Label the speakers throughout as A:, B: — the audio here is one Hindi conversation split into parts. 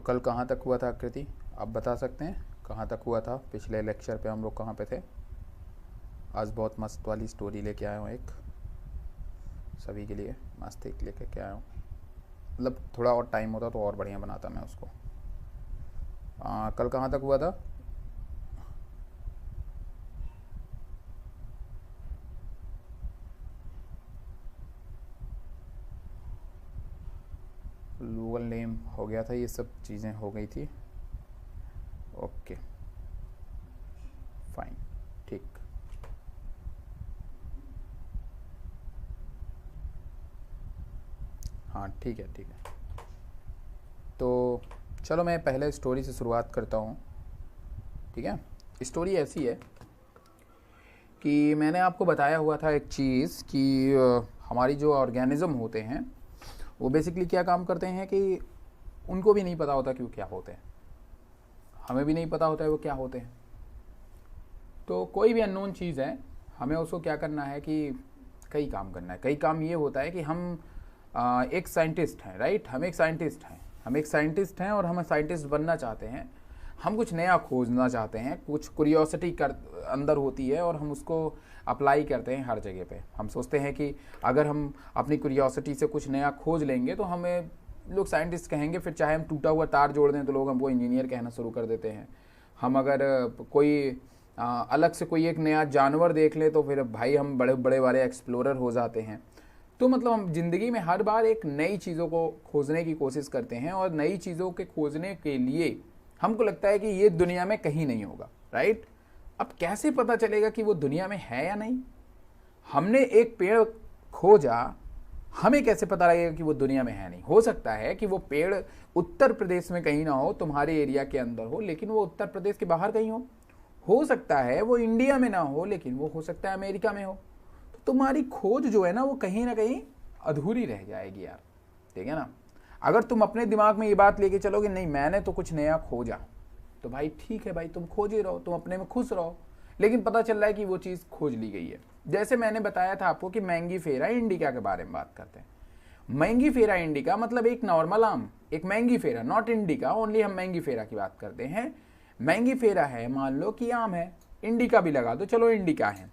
A: कल कहाँ तक हुआ था आकृति, आप बता सकते हैं कहाँ तक हुआ था? पिछले लेक्चर पे हम लोग कहाँ पे थे? आज बहुत मस्त वाली स्टोरी लेके आया हूँ, एक सभी के लिए मस्त एक लेके के आया हूँ। मतलब थोड़ा और टाइम होता तो और बढ़िया बनाता मैं उसको। कल कहाँ तक हुआ था? गूगल नेम हो गया था, ये सब चीज़ें हो गई थी। ओके फाइन, ठीक। हाँ ठीक है ठीक है। तो चलो मैं पहले स्टोरी से शुरुआत करता हूँ, ठीक है। स्टोरी ऐसी है कि मैंने आपको बताया हुआ था एक चीज़ कि हमारी जो ऑर्गेनिज्म होते हैं वो बेसिकली क्या काम करते हैं कि उनको भी नहीं पता होता कि वो क्या होते हैं, हमें भी नहीं पता होता है वो क्या होते हैं। तो कोई भी अननोन चीज़ है, हमें उसको क्या करना है कि कई काम करना है। कई काम ये होता है कि हम एक साइंटिस्ट हैं, राइट। हम एक साइंटिस्ट हैं और हम साइंटिस्ट बनना चाहते हैं। हम कुछ नया खोजना चाहते हैं, कुछ क्यूरियोसिटी कर अंदर होती है और हम उसको अप्लाई करते हैं हर जगह पे। हम सोचते हैं कि अगर हम अपनी क्यूरियोसिटी से कुछ नया खोज लेंगे तो हमें लोग साइंटिस्ट कहेंगे, फिर चाहे हम टूटा हुआ तार जोड़ दें तो लोग हमको इंजीनियर कहना शुरू कर देते हैं। हम अगर कोई अलग से कोई एक नया जानवर देख ले तो फिर भाई हम बड़े बड़े बड़े एक्सप्लोरर हो जाते हैं। तो मतलब हम ज़िंदगी में हर बार एक नई चीज़ों को खोजने की कोशिश करते हैं और नई चीज़ों के खोजने के लिए हमको लगता है कि ये दुनिया में कहीं नहीं होगा, राइट। अब कैसे पता चलेगा कि वो दुनिया में है या नहीं? हमने एक पेड़ खोजा, हमें कैसे पता लगेगा कि वो दुनिया में है नहीं? हो सकता है कि वो पेड़ उत्तर प्रदेश में कहीं ना हो, तुम्हारे एरिया के अंदर हो, लेकिन वो उत्तर प्रदेश के बाहर कहीं हो सकता है वो इंडिया में ना हो, लेकिन वो हो सकता है अमेरिका में हो। तो तुम्हारी खोज जो है ना वो कहीं ना कहीं अधूरी रह जाएगी यार, ठीक है ना। अगर तुम अपने दिमाग में ये बात लेके चलोगे नहीं मैंने तो कुछ नया खोजा, तो भाई ठीक है भाई, तुम खोजे रहो, तुम अपने में खुश रहो, लेकिन पता चल रहा है कि वो चीज़ खोज ली गई है। जैसे मैंने बताया था आपको कि मैंगीफेरा इंडिका के बारे में बात करते हैं। मैंगीफेरा इंडिका मतलब एक नॉर्मल आम, एक मैंगीफेरा, नॉट इंडिका ओनली, हम मैंगीफेरा की बात करते हैं। मैंगीफेरा है, मान लो कि आम है, इंडिका भी लगा दो, चलो इंडिका है।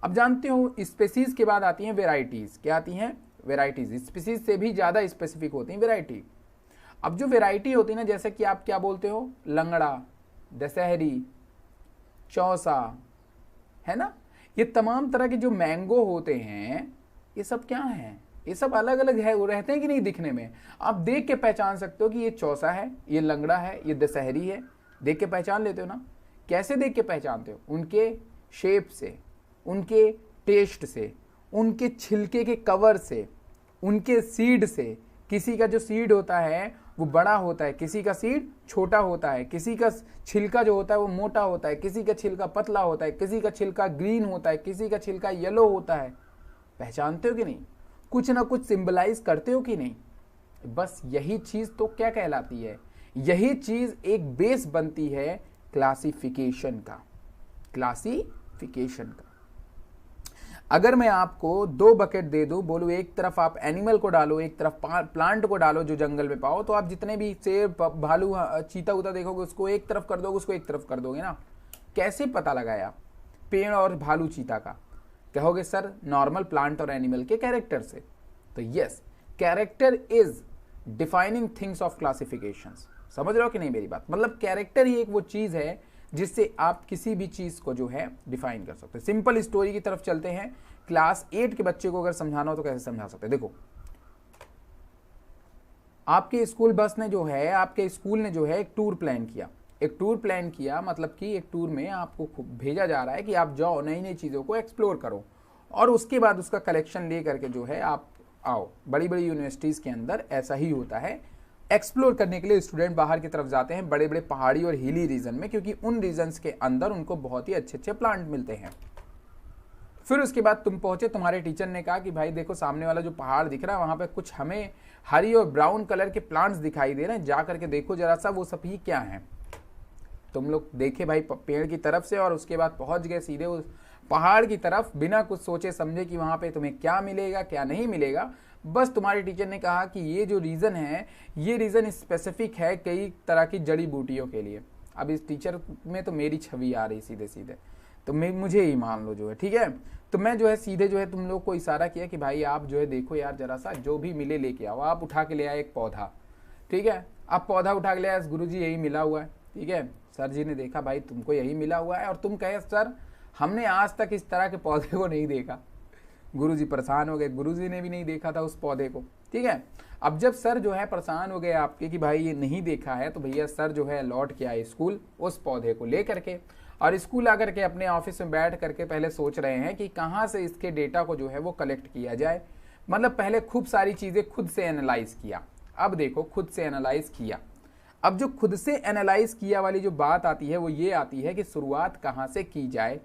A: अब जानते हो स्पेसीज के बाद आती हैं वेराइटीज। क्या आती हैं? वेराइटीज। स्पेसीज से भी ज़्यादा स्पेसिफिक होती हैं वेराइटी। अब जो वेराइटी होती है ना, जैसे कि आप क्या बोलते हो, लंगड़ा, दशहरी, चौसा, है ना, ये तमाम तरह के जो मैंगो होते हैं ये सब क्या हैं? ये सब अलग अलग है, वो रहते हैं कि नहीं दिखने में? आप देख के पहचान सकते हो कि ये चौसा है, ये लंगड़ा है, ये दशहरी है। देख के पहचान लेते हो ना। कैसे देख के पहचानते हो? उनके शेप से, उनके टेस्ट से, उनके छिलके के कवर से, उनके सीड से। किसी का जो सीड होता है वो बड़ा होता है, किसी का सीड छोटा होता है, किसी का छिलका जो होता है वो मोटा होता है, किसी का छिलका पतला होता है, किसी का छिलका ग्रीन होता है, किसी का छिलका येलो होता है। पहचानते हो कि नहीं? कुछ ना कुछ सिंबलाइज करते हो कि नहीं? बस यही चीज तो क्या कहलाती है, यही चीज एक बेस बनती है क्लासिफिकेशन का। क्लासिफिकेशन का। अगर मैं आपको दो बकेट दे दूं, बोलूं एक तरफ आप एनिमल को डालो, एक तरफ प्लांट को डालो जो जंगल में पाओ, तो आप जितने भी शेर, भालू, चीता उता देखोगे उसको एक तरफ कर दोगे, उसको एक तरफ कर दोगे ना। कैसे पता लगाया पेड़ और भालू चीता का? कहोगे सर नॉर्मल प्लांट और एनिमल के कैरेक्टर से। तो yes, character is defining things of classifications. समझ रहे हो कि नहीं मेरी बात? मतलब कैरेक्टर ही एक वो चीज है जिससे आप किसी भी चीज को जो है डिफाइन कर सकते हैं। सिंपल स्टोरी की तरफ चलते हैं। क्लास 8 के बच्चे को अगर समझाना हो तो कैसे समझा सकते हैं? देखो, आपके स्कूल बस ने जो है, आपके स्कूल ने जो है एक टूर प्लान किया। एक टूर प्लान किया मतलब कि एक टूर में आपको भेजा जा रहा है कि आप जाओ, नई नई चीज़ों को एक्सप्लोर करो और उसके बाद उसका कलेक्शन ले करके जो है आप आओ। बड़ी बड़ी यूनिवर्सिटीज़ के अंदर ऐसा ही होता है। एक्सप्लोर करने के लिए स्टूडेंट बाहर की तरफ जाते हैं, बड़े बड़े पहाड़ी और हिली रीजन में, क्योंकि उन रीजन्स के अंदर उनको बहुत ही अच्छे अच्छे प्लांट मिलते हैं। फिर उसके बाद तुम पहुंचे, तुम्हारे टीचर ने कहा कि भाई देखो सामने वाला जो पहाड़ दिख रहा है वहां पे कुछ हमें हरी और ब्राउन कलर के प्लांट्स दिखाई दे रहे हैं, जा करके देखो जरा सा वो सब ही क्या है। तुम लोग देखे भाई पेड़ की तरफ से और उसके बाद पहुंच गए सीधे उस पहाड़ की तरफ, बिना कुछ सोचे समझे कि वहां पे तुम्हें क्या मिलेगा क्या नहीं मिलेगा। बस तुम्हारे टीचर ने कहा कि ये जो रीज़न है ये रीज़न स्पेसिफिक है कई तरह की जड़ी बूटियों के लिए। अब इस टीचर में तो मेरी छवि आ रही सीधे सीधे, तो मुझे ही मान लो जो है, ठीक है। तो मैं जो है सीधे जो है तुम लोग को इशारा किया कि भाई आप जो है देखो यार जरा सा जो भी मिले लेके आओ। आप उठा के ले आए एक पौधा, ठीक है। आप पौधा उठा के ले आए, गुरुजी यही मिला हुआ है, ठीक है। सर जी ने देखा भाई तुमको यही मिला हुआ है, और तुम कहे सर हमने आज तक इस तरह के पौधे को नहीं देखा। गुरुजी परेशान हो गए, गुरुजी ने भी नहीं देखा था उस पौधे को, ठीक है। अब जब सर जो है परेशान हो गए आपके कि भाई ये नहीं देखा है, तो भैया सर जो है लौट के आए स्कूल उस पौधे को ले करके, और स्कूल आकर के अपने ऑफिस में बैठ करके पहले सोच रहे हैं कि कहाँ से इसके डेटा को जो है वो कलेक्ट किया जाए। मतलब पहले खूब सारी चीज़ें खुद से एनालाइज किया। अब देखो खुद से एनालाइज किया, अब जो खुद से एनालाइज किया वाली जो बात आती है वो ये आती है कि शुरुआत कहाँ से की जाए।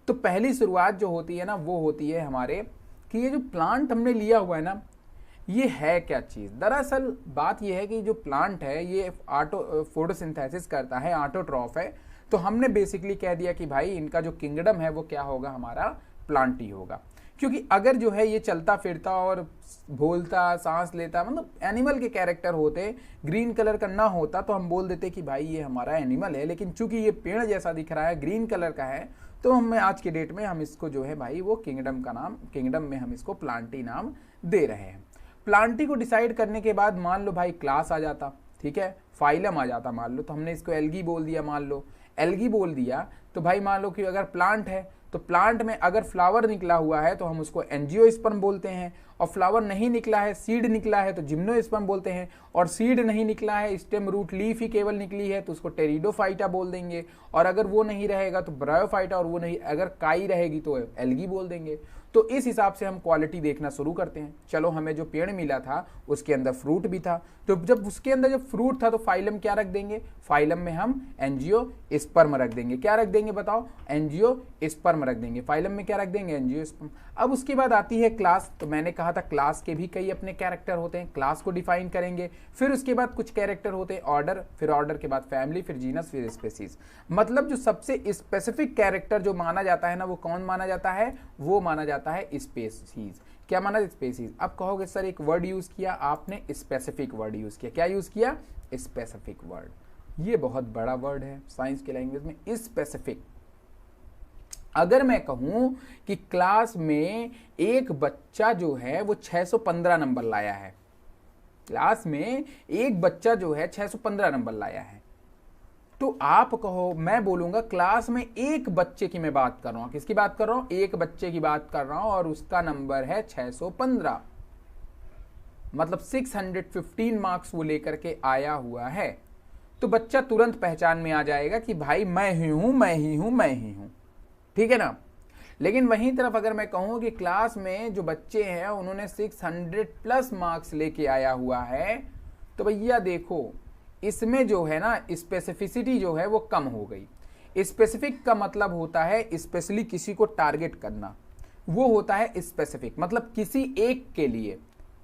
A: तो पहली शुरुआत जो होती है ना वो होती है हमारे कि ये जो प्लांट हमने लिया हुआ है ना ये है क्या चीज़। दरअसल बात ये है कि जो प्लांट है ये फोटोसिंथेसिस करता है, ऑटोट्रॉफ है। तो हमने बेसिकली कह दिया कि भाई इनका जो किंगडम है वो क्या होगा, हमारा प्लांट ही होगा। क्योंकि अगर जो है ये चलता फिरता और बोलता सांस लेता मतलब एनिमल के कैरेक्टर होते, ग्रीन कलर का ना होता तो हम बोल देते कि भाई ये हमारा एनिमल है। लेकिन चूंकि ये पेड़ जैसा दिख रहा है, ग्रीन कलर का है, तो हम आज के डेट में हम इसको जो है भाई वो किंगडम का नाम, किंगडम में हम इसको प्लांटी नाम दे रहे हैं। प्लांटी को डिसाइड करने के बाद मान लो भाई क्लास आ जाता, ठीक है, फाइलम आ जाता मान लो, तो हमने इसको एल्गी बोल दिया। मान लो एल्गी बोल दिया तो भाई मान लो कि अगर प्लांट है तो प्लांट में अगर फ्लावर निकला हुआ है तो हम उसको एंजियोस्पर्म बोलते हैं, और फ्लावर नहीं निकला है, सीड निकला है तो जिम्नोस्पर्म बोलते हैं, और सीड नहीं निकला है, स्टेम रूट लीफ ही केवल निकली है तो उसको टेरिडोफाइटा बोल देंगे, और अगर वो नहीं रहेगा तो ब्रायोफाइटा, और वो नहीं अगर काई रहेगी तो एल्गी बोल देंगे। तो इस हिसाब से हम क्वालिटी देखना शुरू करते हैं। चलो हमें जो पेड़ मिला था उसके अंदर फ्रूट भी था, तो जब उसके अंदर जब फ्रूट था तो फाइलम क्या रख देंगे, फाइलम में हम एंजियोस्पर्म रख देंगे। क्या रख देंगे बताओ, एंजियोस्पर्म रख देंगे। फाइलम में क्या रख देंगे, एंजियोस्पर्म। अब उसके बाद आती है क्लास। तो मैंने कहा था क्लास के भी कई अपने कैरेक्टर होते हैं, क्लास को डिफाइन करेंगे। फिर उसके बाद कुछ कैरेक्टर होते हैं ऑर्डर, फिर ऑर्डर के बाद फैमिली, फिर जीनस, फिर स्पेसीज। मतलब जो सबसे स्पेसिफिक कैरेक्टर जो माना जाता है ना वो कौन माना जाता है, वो माना जाता है स्पेसीज। क्या माना, स्पेसीज। अब कहोगे सर एक वर्ड यूज किया आपने, स्पेसिफिक वर्ड यूज किया। क्या यूज किया, स्पेसिफिक वर्ड। ये बहुत बड़ा वर्ड है साइंस के लैंग्वेज में, स्पेसिफिक। अगर मैं कहूं कि क्लास में एक बच्चा जो है वो 615 नंबर लाया है, क्लास में एक बच्चा जो है 615 नंबर लाया है, तो आप कहो, मैं बोलूंगा क्लास में एक बच्चे की मैं बात कर रहा हूं। किसकी बात कर रहा हूं, एक बच्चे की बात कर रहा हूं, और उसका नंबर है 615, मतलब 615 मार्क्स वो लेकर के आया हुआ है। तो बच्चा तुरंत पहचान में आ जाएगा कि भाई मैं ही हूं, मैं ही हूं, मैं ही हूं, ठीक है ना। लेकिन वहीं तरफ अगर मैं कहूं कि क्लास में जो बच्चे हैं उन्होंने 600 प्लस मार्क्स लेके आया हुआ है, तो भैया देखो इसमें जो है ना स्पेसिफिसिटी जो है वो कम हो गई। स्पेसिफिक का मतलब होता है स्पेशली किसी को टारगेट करना, वो होता है स्पेसिफिक, मतलब किसी एक के लिए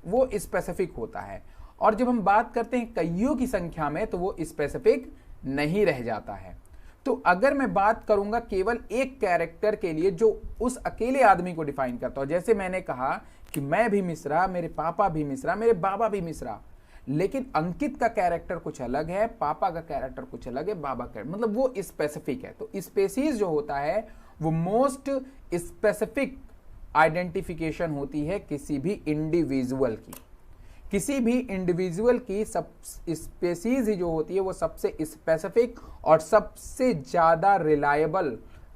A: वो स्पेसिफिक होता है। और जब हम बात करते हैं कईयों की संख्या में तो वो स्पेसिफिक नहीं रह जाता है। तो अगर मैं बात करूंगा केवल एक कैरेक्टर के लिए जो उस अकेले आदमी को डिफाइन करता हो, जैसे मैंने कहा कि मैं भी मिश्रा, मेरे पापा भी मिश्रा, मेरे बाबा भी मिश्रा, लेकिन अंकित का कैरेक्टर कुछ अलग है, पापा का कैरेक्टर कुछ अलग है, बाबा का मतलब वो स्पेसिफिक है। तो स्पेसीज जो होता है वो मोस्ट स्पेसिफिक आइडेंटिफिकेशन होती है किसी भी इंडिविजुअल की। किसी भी इंडिविजुअल की सब स्पेसीज ही जो होती है वो सबसे स्पेसिफिक और सबसे ज्यादा रिलायबल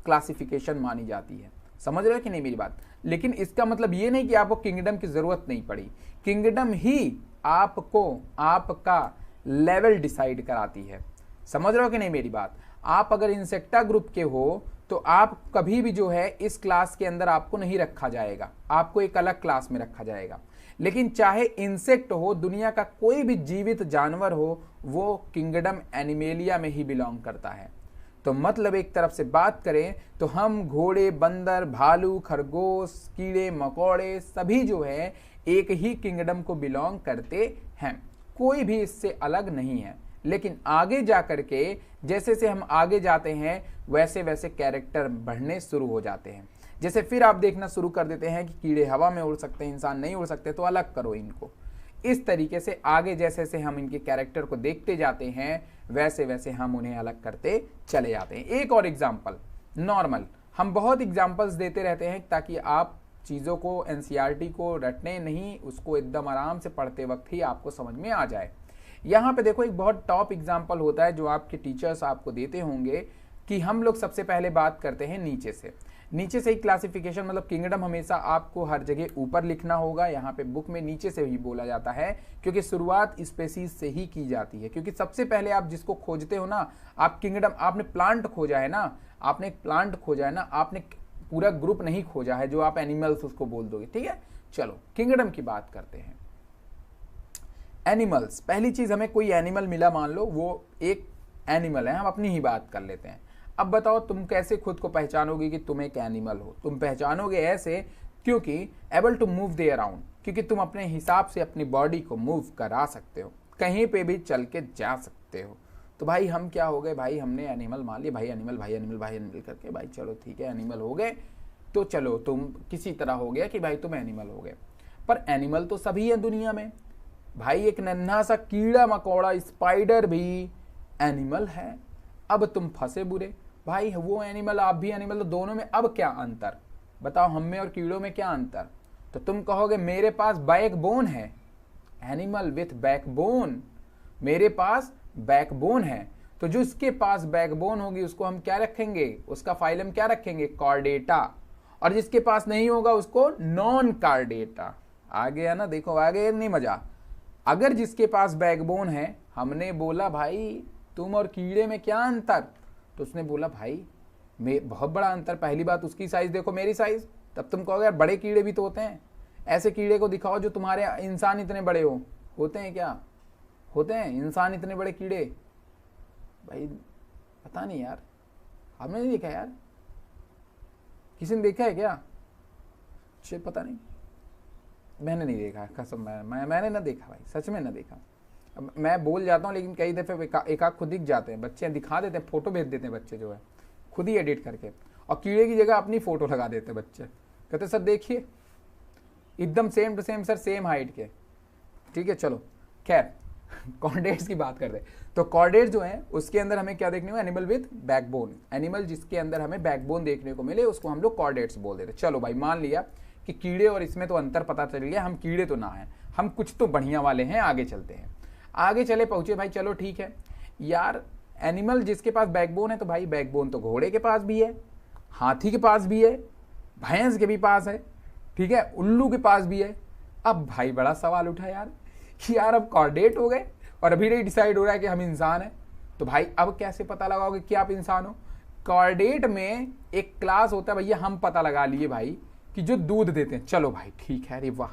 A: क्लासिफिकेशन मानी जाती है। समझ रहे हो कि नहीं मेरी बात। लेकिन इसका मतलब ये नहीं कि आपको किंगडम की जरूरत नहीं पड़ी, किंगडम ही आपको आपका लेवल डिसाइड कराती है। समझ रहे हो कि नहीं मेरी बात। आप अगर इंसेक्टा ग्रुप के हो तो आप कभी भी जो है इस क्लास के अंदर आपको नहीं रखा जाएगा, आपको एक अलग क्लास में रखा जाएगा। लेकिन चाहे इंसेक्ट हो, दुनिया का कोई भी जीवित जानवर हो, वो किंगडम एनिमेलिया में ही बिलोंग करता है। तो मतलब एक तरफ से बात करें तो हम घोड़े, बंदर, भालू, खरगोश, कीड़े मकोड़े सभी जो है एक ही किंगडम को बिलोंग करते हैं, कोई भी इससे अलग नहीं है। लेकिन आगे जा करके जैसे से हम आगे जाते हैं वैसे वैसे कैरेक्टर बढ़ने शुरू हो जाते हैं। जैसे फिर आप देखना शुरू कर देते हैं कि कीड़े हवा में उड़ सकते हैं, इंसान नहीं उड़ सकते, तो अलग करो इनको। इस तरीके से आगे जैसे जैसे हम इनके कैरेक्टर को देखते जाते हैं वैसे वैसे हम उन्हें अलग करते चले जाते हैं। एक और एग्जाम्पल, नॉर्मल, हम बहुत एग्जाम्पल्स देते रहते हैं ताकि आप चीज़ों को, एनसीईआरटी को रटने नहीं, उसको एकदम आराम से पढ़ते वक्त ही आपको समझ में आ जाए। यहाँ पे देखो एक बहुत टॉप एग्जाम्पल होता है जो आपके टीचर्स आपको देते होंगे कि हम लोग सबसे पहले बात करते हैं नीचे से। नीचे से ही क्लासिफिकेशन, मतलब किंगडम हमेशा आपको हर जगह ऊपर लिखना होगा, यहाँ पे बुक में नीचे से ही बोला जाता है क्योंकि शुरुआत स्पेसीज से ही की जाती है। क्योंकि सबसे पहले आप जिसको खोजते हो ना, आप किंगडम, आपने प्लांट खोजा है ना, आपने एक प्लांट खोजा है ना, आपने पूरा ग्रुप नहीं खोजा है जो आप एनिमल्स उसको बोल दोगे, ठीक है। चलो किंगडम की बात करते हैं। एनिमल्स, पहली चीज हमें कोई एनिमल मिला, मान लो वो एक एनिमल है, हम अपनी ही बात कर लेते हैं। अब बताओ तुम कैसे खुद को पहचानोगे कि तुम एक एनिमल हो? तुम पहचानोगे ऐसे, क्योंकि able to move they around, क्योंकि तुम अपने हिसाब से अपनी बॉडी को मूव करा सकते हो, कहीं पे भी चल के जा सकते हो। तो भाई हम क्या हो गए भाई, हमने एनिमल मान लिया, भाई एनिमल, भाई एनिमल, भाई एनिमल करके, भाई चलो ठीक है एनिमल हो गए, तो चलो तुम किसी तरह हो गया कि भाई तुम एनिमल हो गए। पर एनिमल तो सभी है दुनिया में भाई, एक नन्हा सा कीड़ा मकोड़ा स्पाइडर भी एनिमल है। अब तुम फंसे बुरे, भाई वो एनिमल आप भी एनिमल, तो दोनों में अब क्या अंतर बताओ, हम में और कीड़ों में क्या अंतर? तो तुम कहोगे मेरे पास बैकबोन है, एनिमल विथ बैकबोन, मेरे पास बैकबोन है, तो जो इसके पास बैकबोन होगी उसको हम क्या रखेंगे, उसका फाइलम क्या रखेंगे, कॉर्डेटा, और जिसके पास नहीं होगा उसको नॉन कॉर्डेटा। आ गया ना, देखो आ गया नहीं मजा। अगर जिसके पास बैकबोन है, हमने बोला भाई तुम और कीड़े में क्या अंतर, तो उसने बोला भाई मैं बहुत बड़ा अंतर, पहली बात उसकी साइज देखो मेरी साइज, तब तुम कहोगे यार बड़े कीड़े भी तो होते हैं, ऐसे कीड़े को दिखाओ जो तुम्हारे इंसान इतने बड़े हो, होते हैं क्या, होते हैं इंसान इतने बड़े कीड़े? भाई पता नहीं यार, आपने नहीं देखा यार, किसी ने देखा है क्या? शायद पता नहीं, मैंने नहीं देखा कसम, मैंने ना देखा भाई, सच में ना देखा। अब मैं बोल जाता हूँ लेकिन कई दफ़े एक आध खुद दिख जाते हैं, बच्चे दिखा देते हैं, फोटो भेज देते हैं बच्चे जो है खुद ही एडिट करके, और कीड़े की जगह अपनी फोटो लगा देते हैं बच्चे, कहते सर देखिए एकदम same to same sir, same height के, ठीक है। चलो खैर कॉर्डेट्स की बात करते हैं। तो कॉर्डेट्स जो है उसके अंदर हमें क्या देखने को, एनिमल विथ बैकबोन, एनिमल जिसके अंदर हमें बैकबोन देखने को मिले उसको हम लोग कॉर्डेट्स बोल देते। चलो भाई मान लिया कि कीड़े और इसमें तो अंतर पता चल गया, हम कीड़े तो ना हैं, हम कुछ तो बढ़िया वाले हैं, आगे चलते हैं। आगे चले पहुंचे भाई, चलो ठीक है यार, एनिमल जिसके पास बैकबोन है, तो भाई बैकबोन तो घोड़े के पास भी है, हाथी के पास भी है, भैंस के भी पास है, ठीक है, उल्लू के पास भी है। अब भाई बड़ा सवाल उठा यार कि यार अब कॉर्डेट हो गए और अभी नहीं डिसाइड हो रहा है कि हम इंसान हैं, तो भाई अब कैसे पता लगाओगे कि आप इंसान हो? कॉर्डेट में एक क्लास होता है भैया, हम पता लगा लिए भाई कि जो दूध देते हैं। चलो भाई ठीक है, अरे वाह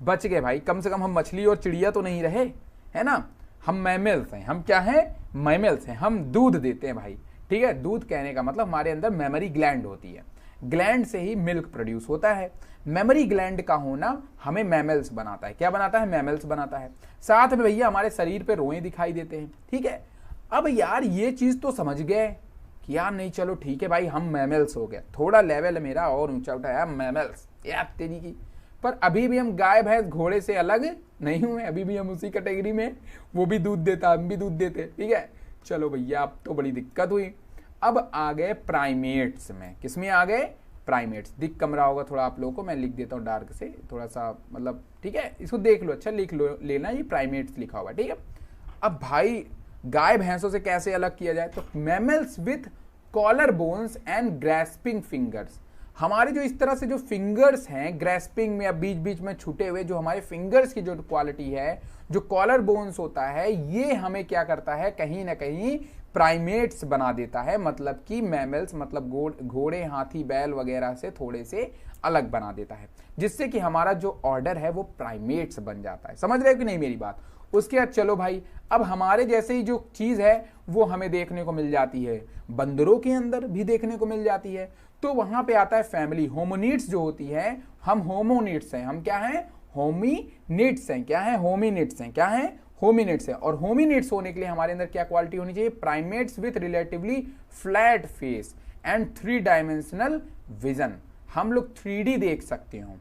A: बच गए भाई, कम से कम हम मछली और चिड़िया तो नहीं रहे, है ना, हम मैमल्स हैं, हम क्या हैं, मैमल्स हैं, हम दूध देते हैं भाई, ठीक है। दूध कहने का मतलब हमारे अंदर मेमोरी ग्लैंड होती है, ग्लैंड से ही मिल्क प्रोड्यूस होता है। मेमोरी ग्लैंड का होना हमें मैमल्स बनाता है, क्या बनाता है, मैमल्स बनाता है। साथ में भैया हमारे शरीर पे रोए दिखाई देते हैं, ठीक है। अब यार ये चीज तो समझ गए कि यार नहीं चलो ठीक है भाई हम मैमल्स हो गए, थोड़ा लेवल मेरा और ऊंचा उठाया, मैमल्स यार तेरी की। पर अभी भी हम गाय भैंस घोड़े से अलग नहीं हुए, अभी भी हम उसी कैटेगरी में, वो भी दूध देता हम भी दूध देते, ठीक है। चलो भैया अब तो बड़ी दिक्कत हुई। अब आ गए प्राइमेट्स में, किसमें आ गए, प्राइमेट्स। दिख कम रहा होगा थोड़ा आप लोगों को, मैं लिख देता हूँ डार्क से थोड़ा सा, मतलब ठीक है, इसको देख लो, अच्छा लिख लो लेना, ये प्राइमेट्स लिखा हुआ, ठीक है। अब भाई गाय भैंसों से कैसे अलग किया जाए, तो mammals with collar bones and grasping fingers, हमारे जो इस तरह से जो फिंगर्स हैं ग्रैस्पिंग में या बीच बीच में छूटे हुए, जो हमारे फिंगर्स की जो क्वालिटी है, जो कॉलर बोन्स होता है, ये हमें क्या करता है, कहीं ना कहीं प्राइमेट्स बना देता है, मतलब कि मैमल्स मतलब घोड़े हाथी बैल वगैरह से थोड़े से अलग बना देता है, जिससे कि हमारा जो ऑर्डर है वो प्राइमेट्स बन जाता है। समझ रहे हो कि नहीं मेरी बात? उसके बाद चलो भाई, अब हमारे जैसे ही जो चीज है वो हमें देखने को मिल जाती है, बंदरों के अंदर भी देखने को मिल जाती है। तो वहां पे आता है फैमिली, होमोनिड्स जो होती है, हम होमोनिड्स हैं, हम क्या हैं, होमिनिड्स हैं, क्या है, होमिनिड्स हैं, क्या है, होमिनिड्स है। और होमिनिड्स होने के लिए हमारे अंदर क्या क्वालिटी होनी चाहिए, primates with relatively flat face and 3 dimensional vision. हम लोग 3D देख सकते हो,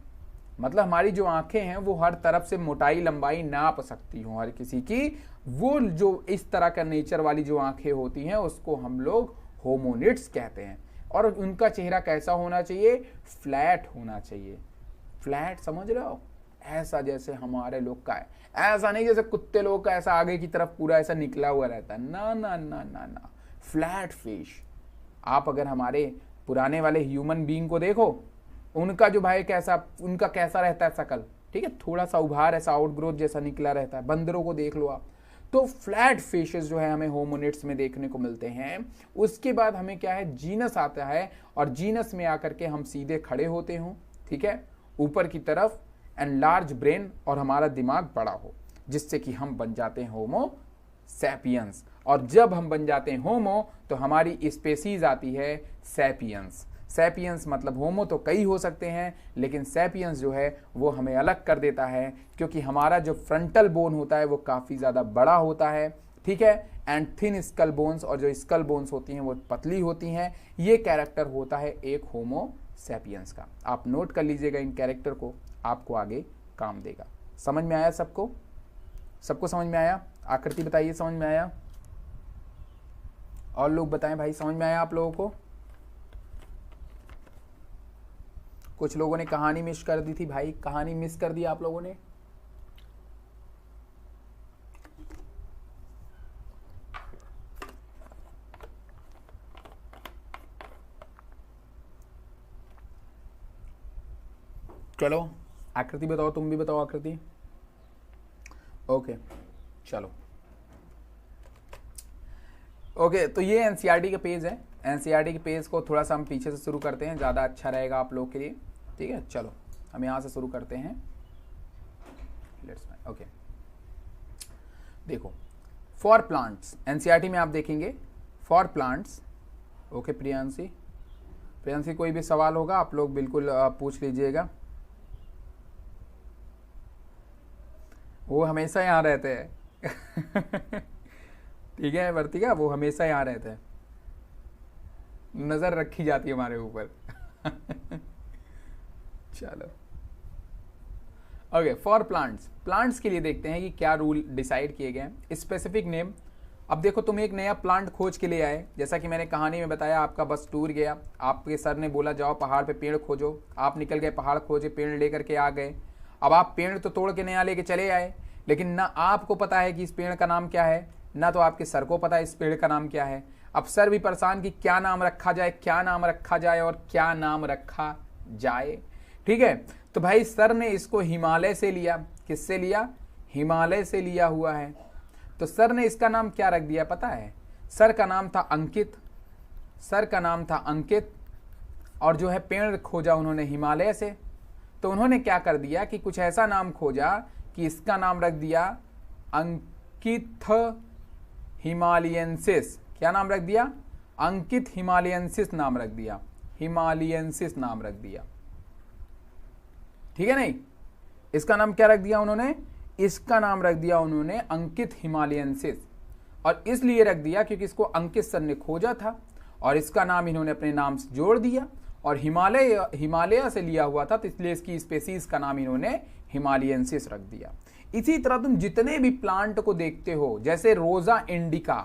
A: मतलब हमारी जो आंखें हैं वो हर तरफ से मोटाई लंबाई नाप सकती हो हर किसी की, वो जो इस तरह का नेचर वाली जो आंखें होती हैं उसको हम लोग होमोनिड्स कहते हैं। और उनका चेहरा कैसा होना चाहिए? फ्लैट होना चाहिए। फ्लैट समझ रहे हो? ऐसा जैसे हमारे लोग का है, ऐसा नहीं जैसे कुत्ते लोग का ऐसा आगे की तरफ पूरा ऐसा निकला हुआ रहता है, ना ना ना ना ना, फ्लैट फेस। आप अगर हमारे पुराने वाले ह्यूमन बीइंग को देखो, उनका जो भाई कैसा, उनका कैसा रहता है शकल, ठीक है, थोड़ा सा उभार ऐसा आउटग्रोथ जैसा निकला रहता है। बंदरों को देख लो आप, तो फ्लैट फेसेस जो है हमें होमोनिड्स में देखने को मिलते हैं। उसके बाद हमें क्या है, जीनस आता है, और जीनस में आकर के हम सीधे खड़े होते हो, ठीक है, ऊपर की तरफ, एंड लार्ज ब्रेन, और हमारा दिमाग बड़ा हो, जिससे कि हम बन जाते हैं होमो सैपियंस। और जब हम बन जाते हैं होमो तो हमारी स्पेसीज आती है सैपियंस। सैपियंस मतलब होमो तो कई हो सकते हैं, लेकिन सैपियंस जो है वो हमें अलग कर देता है, क्योंकि हमारा जो फ्रंटल बोन होता है वो काफ़ी ज़्यादा बड़ा होता है, ठीक है, एंड थिन स्कल बोन्स, और जो स्कल बोन्स होती हैं वो पतली होती हैं। ये कैरेक्टर होता है एक होमो सैपियंस का। आप नोट कर लीजिएगा इन कैरेक्टर को, आपको आगे काम देगा। समझ में आया सबको? सबको समझ में आया? आकृति बताइए, समझ में आया? और लोग बताएं भाई, समझ में आया आप लोगों को? कुछ लोगों ने कहानी मिस कर दी थी भाई, कहानी मिस कर दी आप लोगों ने। चलो आकृति बताओ, तुम भी बताओ आकृति। ओके चलो, ओके तो ये एनसीईआरटी का पेज है। एनसीईआरटी के पेज को थोड़ा सा हम पीछे से शुरू करते हैं, ज़्यादा अच्छा रहेगा आप लोग के लिए, ठीक है। चलो हम यहाँ से शुरू करते हैं। लेट्स ओके, देखो फॉर प्लांट्स, एनसीईआरटी में आप देखेंगे for plants. Okay Priyanshi, Priyanshi कोई भी सवाल होगा आप लोग बिल्कुल पूछ लीजिएगा, वो हमेशा यहाँ रहते हैं ठीक है वर्तिका, वो हमेशा यहाँ रहते हैं, नजर रखी जाती है हमारे ऊपर चलो ओके, फॉर प्लांट्स, प्लांट्स के लिए देखते हैं कि क्या रूल डिसाइड किए गए हैं। स्पेसिफिक नेम, अब देखो तुम एक नया प्लांट खोज के लिए आए, जैसा कि मैंने कहानी में बताया, आपका बस टूर गया, आपके सर ने बोला जाओ पहाड़ पे पेड़ खोजो, आप निकल गए पहाड़ खोजे, पेड़ लेकर के आ गए। अब आप पेड़ तो तोड़ के नया लेके चले आए, लेकिन ना आपको पता है कि इस पेड़ का नाम क्या है, ना तो आपके सर को पता है इस पेड़ का नाम क्या है। अब सर भी परेशान कि क्या नाम रखा जाए, क्या नाम रखा जाए और क्या नाम रखा जाए, ठीक है। तो भाई सर ने इसको हिमालय से लिया, किससे लिया? हिमालय से लिया हुआ है। तो सर ने इसका नाम क्या रख दिया पता है? सर का नाम था अंकित, सर का नाम था अंकित, और जो है पेड़ खोजा उन्होंने हिमालय से, तो उन्होंने क्या कर दिया कि कुछ ऐसा नाम खोजा कि इसका नाम रख दिया अंकित हिमालयंसिस। क्या नाम रख दिया? अंकित हिमालयंसिस नाम रख दिया, हिमालयंसिस नाम रख दिया, ठीक है। नहीं, इसका नाम क्या रख दिया उन्होंने? इसका नाम रख दिया उन्होंने अंकित हिमालयंसिस, और इसलिए रख दिया क्योंकि इसको अंकित सर ने खोजा था, और इसका नाम इन्होंने अपने नाम से जोड़ दिया, और हिमालय से लिया हुआ था, तो इसलिए इसकी स्पेसीज का नाम इन्होंने हिमालयंसिस रख दिया। इसी तरह तुम जितने भी प्लांट को देखते हो, जैसे रोजा इंडिका,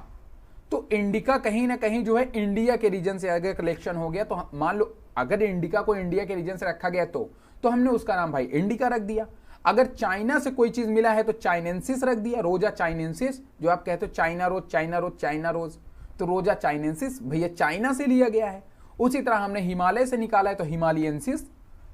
A: तो इंडिका कहीं ना कहीं जो है इंडिया के रीजन से अगर कलेक्शन हो गया, तो मान लो अगर इंडिका को इंडिया के रीजन से रखा गया तो हमने उसका नाम भाई इंडिका रख दिया। अगर चाइना से कोई चीज मिला है तो चाइनेंसिस रख दिया, रोजा चाइनेंसिस, जो आप कहते हो China rose, China rose, China rose, तो रोजा चाइनेंसिस भैया चाइना से लिया गया है। उसी तरह हमने हिमालय से निकाला है तो हिमालयंसिस,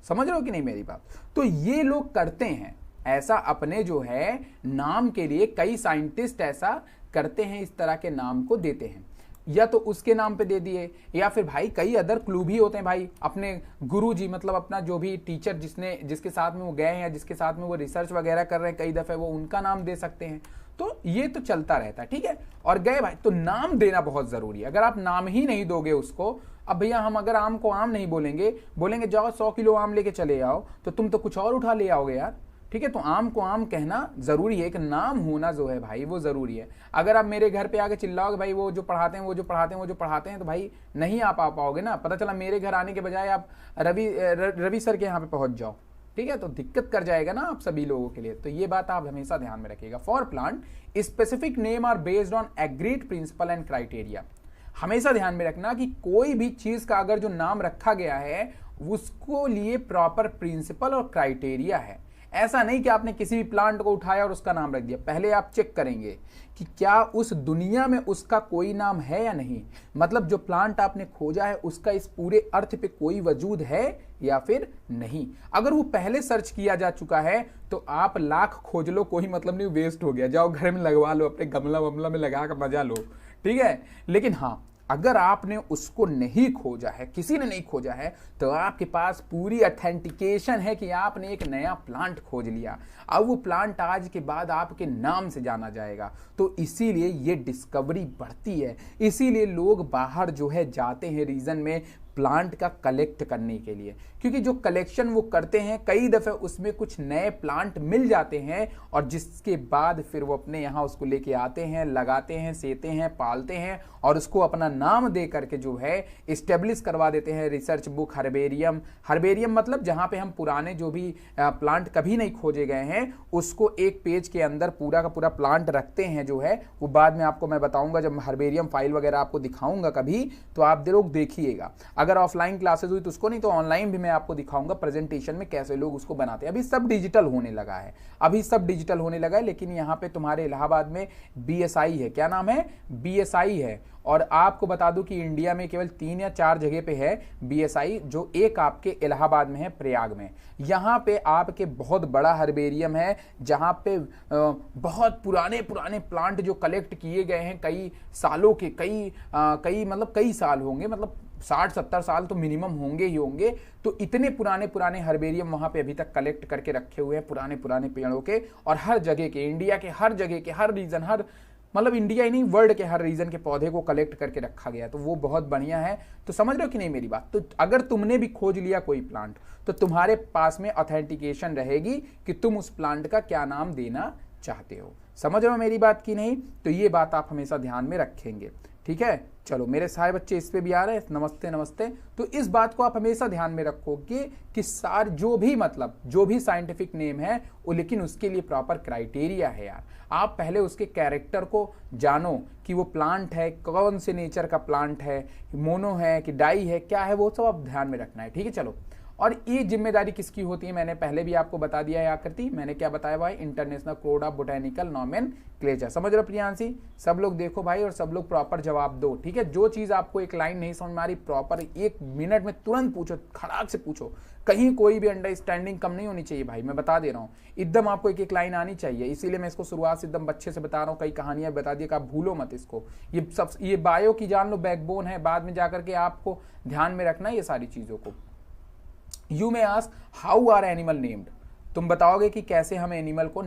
A: समझ रहे हो कि नहीं मेरी बात? तो ये लोग करते हैं ऐसा, अपने जो है नाम के लिए कई साइंटिस्ट ऐसा करते हैं, इस तरह के नाम को देते हैं, या तो उसके नाम पे दे दिए, या फिर भाई कई अदर क्लू भी होते हैं भाई, अपने गुरुजी मतलब अपना जो भी टीचर जिसके साथ में वो गए हैं, जिसके साथ में वो रिसर्च वगैरह कर रहे हैं कई दफे, वो उनका नाम दे सकते हैं। तो ये तो चलता रहता है, ठीक है। और गए भाई, तो नाम देना बहुत जरूरी है। अगर आप नाम ही नहीं दोगे उसको, अब भैया हम अगर आम को आम नहीं बोलेंगे, बोलेंगे जाओ 100 किलो आम लेके चले आओ, तो तुम तो कुछ और उठा ले आओगे यार, ठीक है। तो आम को आम कहना जरूरी है, एक नाम होना जो है भाई वो जरूरी है। अगर आप मेरे घर पे आके चिल्लाओगे भाई वो जो पढ़ाते हैं वो जो पढ़ाते हैं वो जो पढ़ाते हैं, तो भाई नहीं आप आ पाओगे ना। पता चला मेरे घर आने के बजाय आप रवि सर के यहाँ पे पहुंच जाओ, ठीक है, तो दिक्कत कर जाएगा ना आप सभी लोगों के लिए। तो ये बात आप हमेशा ध्यान में रखिएगा। For plant specific name are based on agreed principle and criteria. हमेशा ध्यान में रखना कि कोई भी चीज का अगर जो नाम रखा गया है उसको लिए प्रॉपर प्रिंसिपल और क्राइटेरिया है। ऐसा नहीं कि आपने किसी भी प्लांट को उठाया और उसका नाम रख दिया। पहले आप चेक करेंगे कि क्या उस दुनिया में उसका कोई नाम है या नहीं, मतलब जो प्लांट आपने खोजा है उसका इस पूरे अर्थ पे कोई वजूद है या फिर नहीं। अगर वो पहले सर्च किया जा चुका है तो आप लाख खोज लो, कोई मतलब नहीं, वेस्ट हो गया। जाओ घर में लगवा लो, अपने गमला वमला में लगा कर मजा लो, ठीक है। लेकिन हाँ, अगर आपने उसको नहीं खोजा है, किसी ने नहीं खोजा है, तो आपके पास पूरी ऑथेंटिकेशन है कि आपने एक नया प्लांट खोज लिया। अब वो प्लांट आज के बाद आपके नाम से जाना जाएगा। तो इसीलिए ये डिस्कवरी बढ़ती है, इसीलिए लोग बाहर जो है जाते हैं रीजन में प्लांट का कलेक्ट करने के लिए, क्योंकि जो कलेक्शन वो करते हैं कई दफे उसमें कुछ नए प्लांट मिल जाते हैं और जिसके बाद फिर वो अपने यहाँ उसको लेके आते हैं, लगाते हैं, सेते हैं, पालते हैं और उसको अपना नाम दे करके जो है इस्टेब्लिश करवा देते हैं। रिसर्च बुक, हर्बेरियम, हर्बेरियम मतलब जहाँ पे हम पुराने जो भी प्लांट कभी नहीं खोजे गए हैं उसको एक पेज के अंदर पूरा का पूरा प्लांट रखते हैं जो है। वो बाद में आपको मैं बताऊंगा, जब हर्बेरियम फाइल वगैरह आपको दिखाऊंगा कभी, तो आप लोग देखिएगा। अगर ऑफलाइन क्लासेस हुई तो उसको, नहीं तो ऑनलाइन भी मैं आपको दिखाऊंगा प्रेजेंटेशन में कैसे लोग उसको बनाते हैं। अभी सब डिजिटल होने लगा है, अभी सब डिजिटल होने लगा है। लेकिन यहाँ पे तुम्हारे इलाहाबाद में बीएसआई है, क्या नाम है, बीएसआई है। और आपको बता दूं कि इंडिया में केवल 3 या 4 जगह पे है बीएसआई, जो एक आपके इलाहाबाद में है, प्रयाग में। यहाँ पे आपके बहुत बड़ा हर्बेरियम है जहाँ पे बहुत पुराने पुराने प्लांट जो कलेक्ट किए गए हैं कई सालों के, कई साल होंगे, मतलब 60-70 साल तो मिनिमम होंगे ही होंगे। तो इतने पुराने पुराने हर्बेरियम वहां पे अभी तक कलेक्ट करके रखे हुए हैं, पुराने पुराने पेड़ों के। और हर जगह के, इंडिया के हर जगह के, हर रीजन, हर मतलब इंडिया ही नहीं वर्ल्ड के हर रीजन के पौधे को कलेक्ट करके रखा गया। तो वो बहुत बढ़िया है। तो समझ रहे हो कि नहीं मेरी बात। तो अगर तुमने भी खोज लिया कोई प्लांट तो तुम्हारे पास में ऑथेंटिकेशन रहेगी कि तुम उस प्लांट का क्या नाम देना चाहते हो। समझ रहे हो मेरी बात की नहीं। तो ये बात आप हमेशा ध्यान में रखेंगे, ठीक है। चलो मेरे सारे बच्चे इस पे भी आ रहे हैं, नमस्ते नमस्ते। तो इस बात को आप हमेशा ध्यान में रखोगे कि जो भी साइंटिफिक नेम है वो, लेकिन उसके लिए प्रॉपर क्राइटेरिया है यार। आप पहले उसके कैरेक्टर को जानो कि वो प्लांट है, कौन से नेचर का प्लांट है, मोनो है कि डाई है, क्या है, वो सब आप ध्यान में रखना है, ठीक है। चलो, और ये जिम्मेदारी किसकी होती है मैंने पहले भी आपको बता दिया है आकृति। मैंने क्या बताया भाई, international code of botanical nomenclature. समझ रहे हो प्रियांशी, सब लोग देखो भाई और सब लोग प्रॉपर जवाब दो, ठीक है। जो चीज आपको एक लाइन नहीं समझ में आ रही, प्रॉपर 1 मिनट में तुरंत पूछो, खड़ाक से पूछो। कहीं कोई भी अंडरस्टैंडिंग कम नहीं होनी चाहिए भाई, मैं बता दे रहा हूँ। एकदम आपको एक लाइन आनी चाहिए, इसीलिए मैं इसको शुरुआत से एकदम बच्चे से बता रहा हूँ। कई कहानियां बता दी कि आप भूलो मत इसको। ये बायो की जान लो, बैकबोन है, बाद में जाकर के आपको ध्यान में रखना है ये सारी चीजों को। You may ask how are animal named. तुम बताओगे कि कैसे हम एनिमल को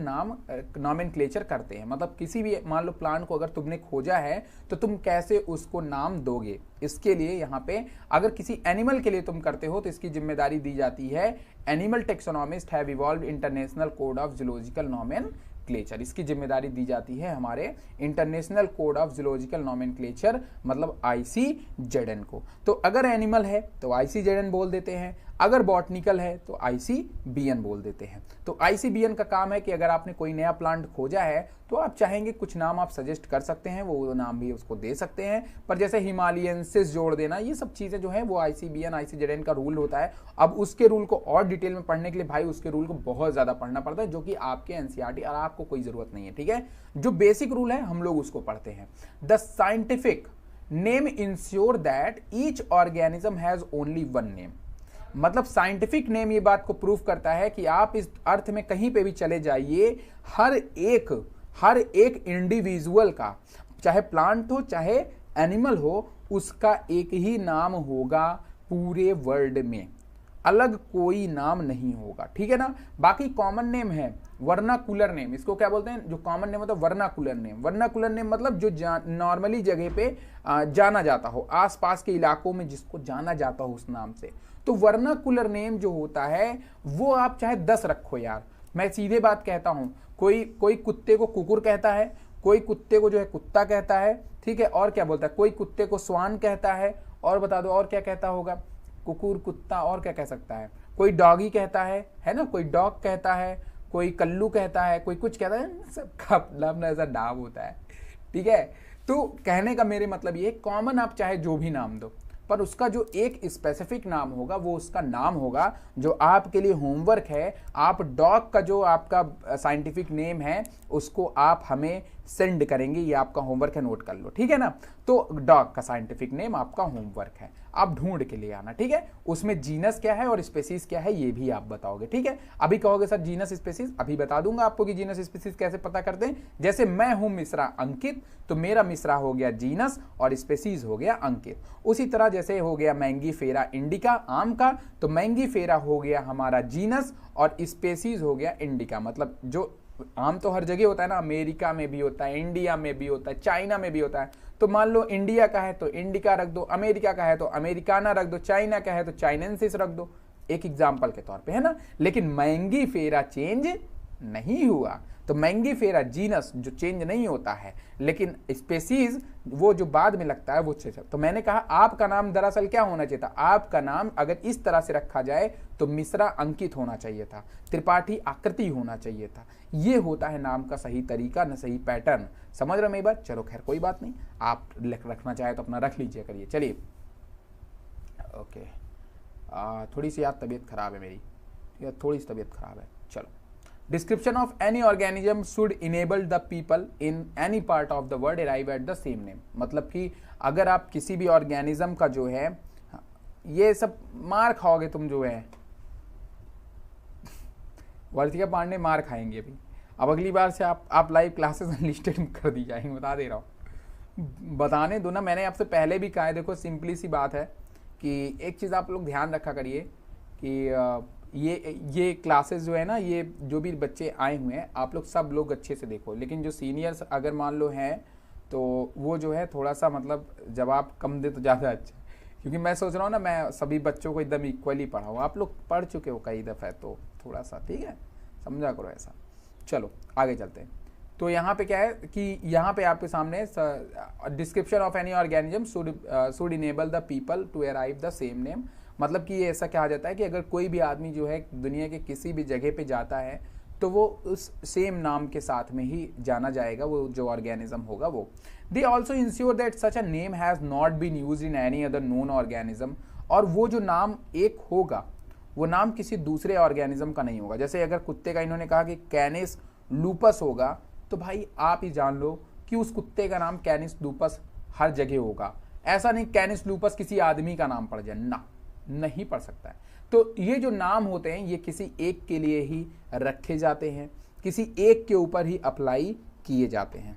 A: नॉमेनक्लेचर करते हैं, मतलब किसी भी मान लो प्लांट को अगर तुमने खोजा है तो तुम कैसे उसको नाम दोगे। इसके लिए यहाँ पे अगर किसी एनिमल के लिए तुम करते हो तो इसकी जिम्मेदारी दी जाती है animal taxonomist have evolved international code of zoological nomenclature. इसकी जिम्मेदारी दी जाती है हमारे international code of zoological nomenclature मतलब ICZN को। तो अगर एनिमल है तो ICZN बोल देते हैं, अगर बॉटनिकल है तो ICBN बोल देते हैं। तो ICBN का काम है कि अगर आपने कोई नया प्लांट खोजा है तो आप चाहेंगे कुछ नाम आप सजेस्ट कर सकते हैं, वो नाम भी उसको दे सकते हैं। पर जैसे हिमालयंसिस जोड़ देना, ये सब चीजें जो है वो ICBN ICZN का रूल होता है। अब उसके रूल को और डिटेल में पढ़ने के लिए भाई उसके रूल को बहुत ज्यादा पढ़ना पड़ता है, जो कि आपके NCERT और आपको कोई जरूरत नहीं है, ठीक है। जो बेसिक रूल है हम लोग उसको पढ़ते हैं। The scientific name ensure that each organism has only one name. मतलब साइंटिफिक नेम ये बात को प्रूव करता है कि आप इस अर्थ में कहीं पे भी चले जाइए, हर एक इंडिविजुअल का, चाहे प्लांट हो चाहे एनिमल हो, उसका एक ही नाम होगा पूरे वर्ल्ड में, अलग कोई नाम नहीं होगा, ठीक है ना। बाकी कॉमन नेम है वर्नाकुलर नेम, इसको क्या बोलते हैं, जो कॉमन नेम होता है वर्नाकुलर नेम। वर्नाकुलर नेम मतलब जो नॉर्मली जगह पे जाना जाता हो, आसपास के इलाकों में जिसको जाना जाता हो उस नाम से। तो वर्नाकुलर नेम जो होता है वो आप चाहे 10 रखो यार, मैं सीधे बात कहता हूं, कोई कोई कुत्ते को कुकुर कहता है, कोई कुत्ते को जो है कुत्ता कहता है, ठीक है, और क्या बोलता है, कोई कुत्ते को स्वान कहता है, और बता दो और क्या कहता होगा, कुकुर, कुत्ता, और क्या कह सकता है, कोई डॉगी कहता है ना, कोई डॉग कहता है, कोई कल्लू कहता है, कोई कुछ कहता है, सबका अपना ऐसा नाम होता है, ठीक है। तो कहने का मेरे मतलब ये, कॉमन आप चाहे जो भी नाम दो, पर उसका जो एक स्पेसिफिक नाम होगा वो उसका नाम होगा जो आपके लिए होमवर्क है। आप डॉग का जो आपका साइंटिफिक नेम है उसको आप हमें सेंड करेंगे, ये आपका होमवर्क है, नोट कर लो, ठीक है ना। तो डॉग का साइंटिफिक नेम आपका होमवर्क है, आप ढूंढ के ले आना, ठीक है। उसमें जीनस क्या है और स्पेसीज क्या है ये भी आप बताओगे, ठीक है। अभी कहोगे सर जीनस स्पेसीज, अभी बता दूंगा आपको कि जीनस स्पेसीज कैसे पता करते हैं। जैसे मैं हूं मिश्रा अंकित, तो मेरा मिश्रा हो गया जीनस और स्पेसीज हो गया अंकित। उसी तरह जैसे हो गया मैंगी फेरा इंडिका आम का, तो मैंगी फेरा हो गया हमारा जीनस और स्पेसीज हो गया इंडिका। मतलब जो आम तो हर जगह होता है ना, अमेरिका में भी होता है, इंडिया में भी होता है, चाइना में भी होता है। तो मान लो इंडिया का है तो इंडिका रख दो, अमेरिका का है तो अमेरिकाना रख दो, चाइना का है तो चाइनेंसिस रख दो, एक एग्जाम्पल के तौर पे, है ना। लेकिन मैंगी फेरा चेंज नहीं हुआ, तो मैंगी फेरा जीनस जो चेंज नहीं होता है, लेकिन स्पेसीज वो जो बाद में लगता है वो चेंज। तो मैंने कहा आपका नाम दरअसल क्या होना चाहिए था, आपका नाम अगर इस तरह से रखा जाए तो मिश्रा अंकित होना चाहिए था, त्रिपाठी आकृति होना चाहिए था। ये होता है नाम का सही तरीका, न सही पैटर्न। समझ रहे हो मेरी बात? चलो खैर कोई बात नहीं, आप रखना चाहे तो अपना रख लीजिए करिए। चलिए ओके, थोड़ी सी यार तबीयत खराब है मेरी, थोड़ी सी तबीयत खराब है। चलो, description of any organism should enable the people in any part of the world arrive at the same name. मतलब कि अगर आप किसी भी ऑर्गेनिज्म का जो है, ये सब मार खाओगे तुम जो है, वर्तिका पांडे मार खाएंगे अभी। अब अगली बार से आप लाइव क्लासेस अनलिस्टेड कर दी जाएंगे, बता दे रहा हूँ। बताने दो ना, मैंने आपसे पहले भी कहा है, देखो सिंपली सी बात है कि एक चीज़ आप लोग ध्यान रखा करिए कि ये क्लासेस जो है ना, ये जो भी बच्चे आए हुए हैं आप लोग सब लोग अच्छे से देखो, लेकिन जो सीनियर्स अगर मान लो हैं तो वो जो है थोड़ा सा मतलब जवाब कम दे तो ज़्यादा अच्छा, क्योंकि मैं सोच रहा हूँ ना मैं सभी बच्चों को एकदम इक्वली पढ़ाऊँ। आप लोग पढ़ चुके हो कई दफ़े, तो थोड़ा सा ठीक है समझा करो ऐसा। चलो आगे चलते हैं। तो यहाँ पे क्या है कि यहाँ पे आपके सामने description of any organism should enable the people to arrive the same name. मतलब कि ये ऐसा कहा जाता है कि अगर कोई भी आदमी जो है दुनिया के किसी भी जगह पे जाता है तो वो उस सेम नाम के साथ में ही जाना जाएगा, वो जो ऑर्गेनिज्म होगा वो। They also ensure that such a name has not been use in any other known organism. और वो जो नाम एक होगा वो नाम किसी दूसरे ऑर्गेनिज्म का नहीं होगा। जैसे अगर कुत्ते का इन्होंने कहा कि कैनिस लूपस होगा, तो भाई आप ही जान लो कि उस कुत्ते का नाम कैनिस लूपस हर जगह होगा। ऐसा नहीं कैनिस लूपस किसी आदमी का नाम पड़ जाए, ना, नहीं पड़ सकता है। तो ये जो नाम होते हैं ये किसी एक के लिए ही रखे जाते हैं, किसी एक के ऊपर ही अप्लाई किए जाते हैं।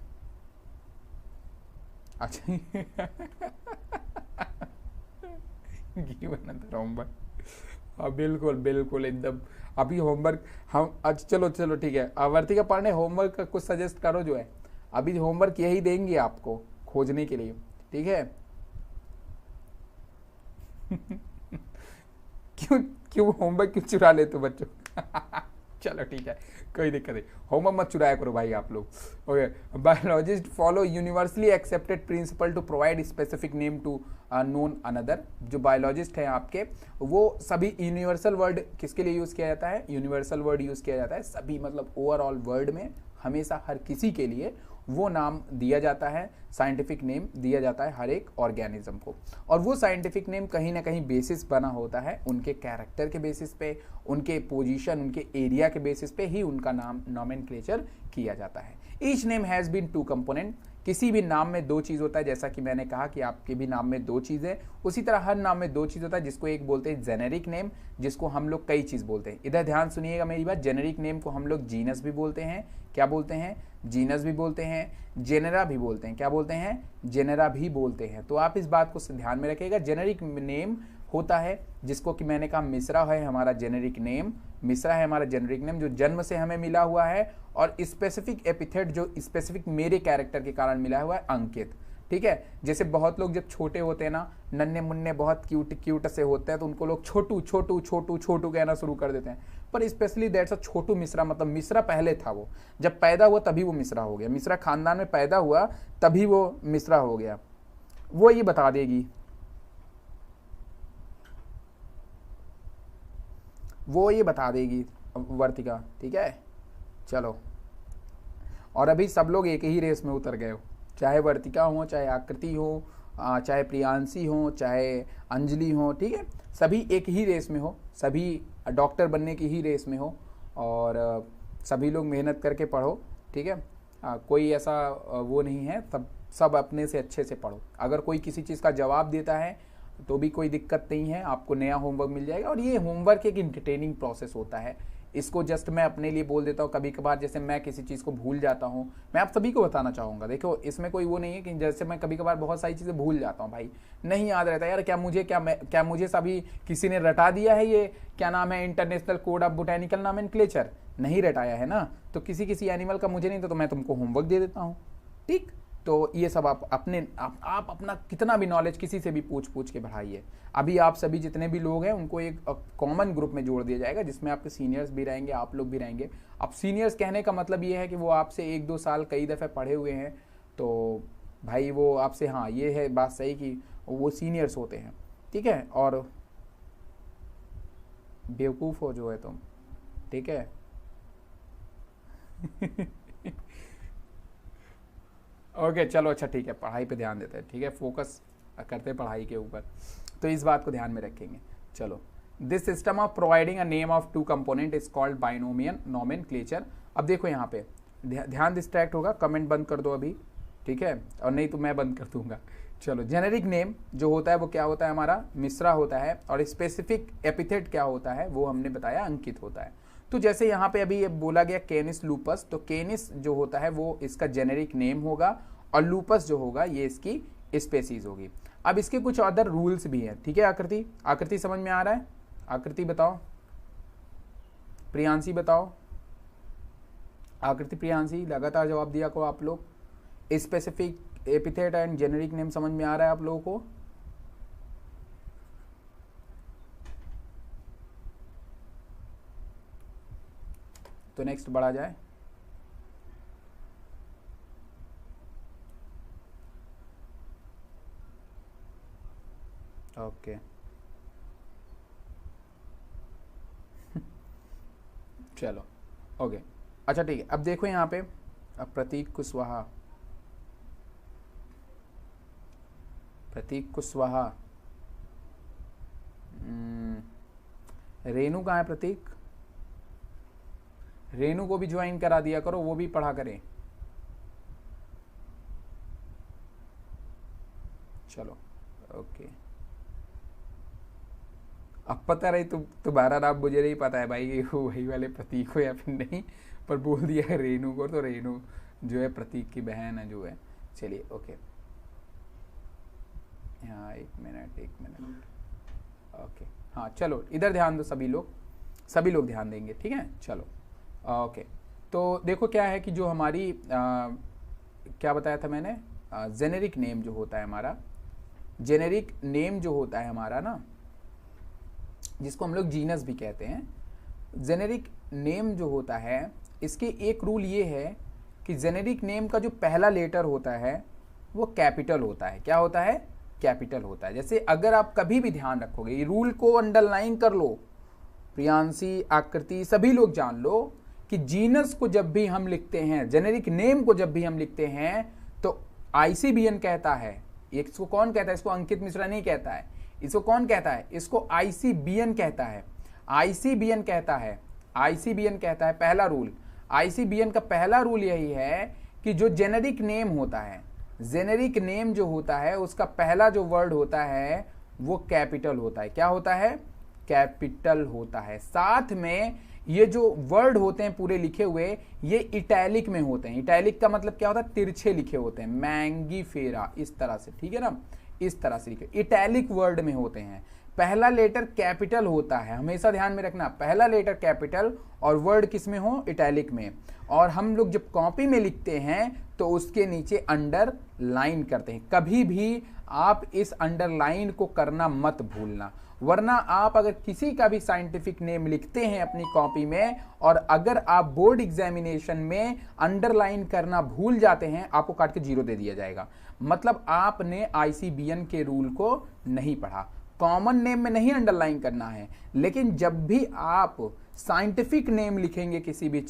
A: अच्छा होमवर्क, हाँ बिल्कुल बिल्कुल एकदम। अभी होमवर्क हम आज, चलो चलो ठीक है, वर्तिका पांडे होमवर्क का कुछ सजेस्ट करो जो है, अभी होमवर्क यही देंगे आपको खोजने के लिए, ठीक है। क्यों होमवर्क क्यों चुरा लेते हो बच्चों? चलो ठीक है, कोई दिक्कत नहीं, होमवर्क मत चुराया करो भाई आप लोग। Okay, biologist follow universally accepted principle to provide specific name to known another. जो बायोलॉजिस्ट हैं आपके, वो सभी यूनिवर्सल वर्ड किसके लिए यूज़ किया जाता है? यूनिवर्सल वर्ड यूज़ किया जाता है सभी, मतलब ओवरऑल वर्ल्ड में हमेशा हर किसी के लिए वो नाम दिया जाता है, साइंटिफिक नेम दिया जाता है हर एक ऑर्गेनिज्म को। और वो साइंटिफिक नेम कहीं ना कहीं बेसिस बना होता है उनके कैरेक्टर के बेसिस पे, उनके पोजीशन, उनके एरिया के बेसिस पे ही उनका नाम नॉमेनक्लेचर किया जाता है। Each name has been two component. किसी भी नाम में दो चीज़ होता है, जैसा कि मैंने कहा कि आपके भी नाम में दो चीज़ें, उसी तरह हर नाम में दो चीज़ होता है, जिसको एक बोलते हैं जेनेरिक नेम, जिसको हम लोग कई चीज़ बोलते हैं। इधर ध्यान सुनिएगा मेरी बात, जेनेरिक नेम को हम लोग जीनस भी बोलते हैं। क्या बोलते हैं? जीनस भी बोलते हैं, जेनेरा भी बोलते हैं। क्या बोलते हैं? जेनेरा भी बोलते हैं। तो आप इस बात को ध्यान में रखिएगा। जेनेरिक नेम होता है जिसको कि मैंने कहा मिश्रा है हमारा जेनेरिक नेम, मिश्रा है हमारा जेनेरिक नेम जो जन्म से हमें मिला हुआ है, और स्पेसिफिक एपिथेट जो स्पेसिफिक मेरे कैरेक्टर के कारण मिला हुआ है अंकित। ठीक है। जैसे बहुत लोग जब छोटे होते हैं ना, नन्हे मुन्ने बहुत क्यूट क्यूट से होते हैं, तो उनको लोग छोटू छोटू छोटू छोटू कहना शुरू कर देते हैं। पर स्पेशली दैट्स अ छोटू मिश्रा, मतलब मिश्रा पहले था, वो जब पैदा हुआ तभी वो मिश्रा हो गया, मिश्रा खानदान में पैदा हुआ तभी वो मिश्रा हो गया। वो ये बता देगी, वो ये बता देगी वर्तिका, ठीक है। चलो, और अभी सब लोग एक ही रेस में उतर गए हो, चाहे वर्तिका हो, चाहे आकृति हो, चाहे प्रियांशी हो, चाहे अंजलि हो, ठीक है। सभी एक ही रेस में हो, सभी डॉक्टर बनने की ही रेस में हो, और सभी लोग मेहनत करके पढ़ो, ठीक है। कोई ऐसा वो नहीं है, सब अपने से अच्छे से पढ़ो। अगर कोई किसी चीज़ का जवाब देता है तो भी कोई दिक्कत नहीं है, आपको नया होमवर्क मिल जाएगा। और ये होमवर्क एक इंटरटेनिंग प्रोसेस होता है, इसको जस्ट मैं अपने लिए बोल देता हूँ। कभी कभार जैसे मैं किसी चीज़ को भूल जाता हूँ, मैं आप सभी को बताना चाहूँगा, देखो इसमें कोई वो नहीं है कि जैसे मैं कभी कभार बहुत सारी चीज़ें भूल जाता हूँ, भाई नहीं याद रहता यार, क्या मुझे सभी किसी ने रटा दिया है, ये क्या नाम है, international code of botanical nomenclature, नहीं रटाया है ना, तो किसी एनिमल का मुझे नहीं था, तो मैं तुमको होमवर्क दे देता हूँ, ठीक। तो ये सब आप अपना कितना भी नॉलेज किसी से भी पूछ के बढ़ाइए। अभी आप सभी जितने भी लोग हैं उनको एक कॉमन ग्रुप में जोड़ दिया जाएगा, जिसमें आपके सीनियर्स भी रहेंगे, आप लोग भी रहेंगे। अब सीनियर्स कहने का मतलब ये है कि वो आपसे 1-2 साल कई दफ़े पढ़े हुए हैं, तो भाई वो आपसे, हाँ ये है बात सही कि वो सीनियर्स होते हैं, ठीक है। और बेवकूफ़ हो जो है तुम, ठीक है। ओके चलो, अच्छा ठीक है, पढ़ाई पे ध्यान देते हैं, ठीक है, फोकस करते हैं पढ़ाई के ऊपर, तो इस बात को ध्यान में रखेंगे। चलो, this system of providing a name of 2 component is called binomial nomenclature. अब देखो यहाँ पे ध्यान डिस्ट्रैक्ट होगा, कमेंट बंद कर दो अभी, ठीक है, और नहीं तो मैं बंद कर दूंगा। चलो, जेनेरिक नेम जो होता है वो क्या होता है, हमारा मिश्रा होता है, और स्पेसिफिक एपिथेट क्या होता है वो हमने बताया अंकित होता है। तो जैसे यहाँ पे अभी ये बोला गया कैनिस लूपस, तो कैनिस जो होता है वो इसका जेनेरिक नेम होगा, और लूपस जो होगा ये इसकी स्पेसीज होगी। अब इसके कुछ अदर रूल्स भी हैं, ठीक है। आकृति समझ में आ रहा है? आकृति बताओ, प्रियांशी बताओ, आकृति प्रियांशी लगातार जवाब दिया करो आप लोग। Specific epithet and generic name समझ में आ रहा है आप लोगों को? तो नेक्स्ट बढ़ा जाए। ओके चलो, ओके, अच्छा ठीक है। अब देखो यहाँ पे, अब प्रतीक कुशवाहा, रेनू कहाँ है? प्रतीक, रेनू को भी ज्वाइन करा दिया करो, वो भी पढ़ा करें। चलो ओके, अब पता रही तुम्हारा नाम मुझे नहीं पता है भाई, वो वही वाले प्रतीक हो या फिर नहीं, पर बोल दिया है रेनू को, तो रेनू जो है प्रतीक की बहन है जो है। चलिए ओके, हाँ एक मिनट, ओके, हाँ चलो इधर ध्यान दो, सभी लोग ध्यान देंगे, ठीक है। चलो ओके, तो देखो क्या है कि जो हमारी क्या बताया था मैंने, जेनेरिक नेम जो होता है हमारा, जेनेरिक नेम जो होता है हमारा ना, जिसको हम लोग जीनस भी कहते हैं, जेनेरिक नेम जो होता है इसके एक रूल ये है कि जेनेरिक नेम का जो पहला लेटर होता है वो कैपिटल होता है। क्या होता है? कैपिटल होता है। जैसे अगर आप कभी भी ध्यान रखोगे, ये रूल को अंडरलाइन कर लो, प्रियांशी, आकृति, सभी लोग जान लो कि जीनस को जब भी हम लिखते हैं, जेनेरिक नेम को जब भी हम लिखते हैं, तो ICBN कहता है। इसको कौन कहता है? इसको अंकित मिश्रा नहीं कहता है। इसको कौन कहता है? इसको ICBN कहता है। ICBN कहता है, ICBN कहता है। पहला रूल, ICBN का पहला रूल यही है कि जो जेनेरिक नेम होता है, जेनेरिक नेम जो होता है उसका पहला जो वर्ड होता है वो कैपिटल होता है। क्या होता है? कैपिटल होता है। साथ में ये जो वर्ड होते हैं पूरे लिखे हुए, ये इटैलिक में होते हैं। इटैलिक का मतलब क्या होता है, तिरछे लिखे होते हैं, मैंगीफेरा इस तरह से, ठीक है ना, इस तरह से लिखे, इटैलिक वर्ड में होते हैं। पहला लेटर कैपिटल होता है, हमेशा ध्यान में रखना, पहला लेटर कैपिटल और वर्ड किस में हो, इटैलिक में। और हम लोग जब कॉपी में लिखते हैं तो उसके नीचे अंडरलाइन करते हैं। कभी भी आप इस अंडरलाइन को करना मत भूलना, वरना आप अगर किसी का भी साइंटिफिक नेम लिखते हैं अपनी कॉपी में और अगर आप बोर्ड एग्जामिनेशन में अंडरलाइन करना भूल जाते हैं, आपको काट के 0 दे दिया जाएगा। मतलब आपने ICBN के रूल को नहीं पढ़ा। कॉमन नेम में नहीं अंडरलाइन करना है, लेकिन जब भी आप साइंटिफिक नेम लिखेंगे किसी भी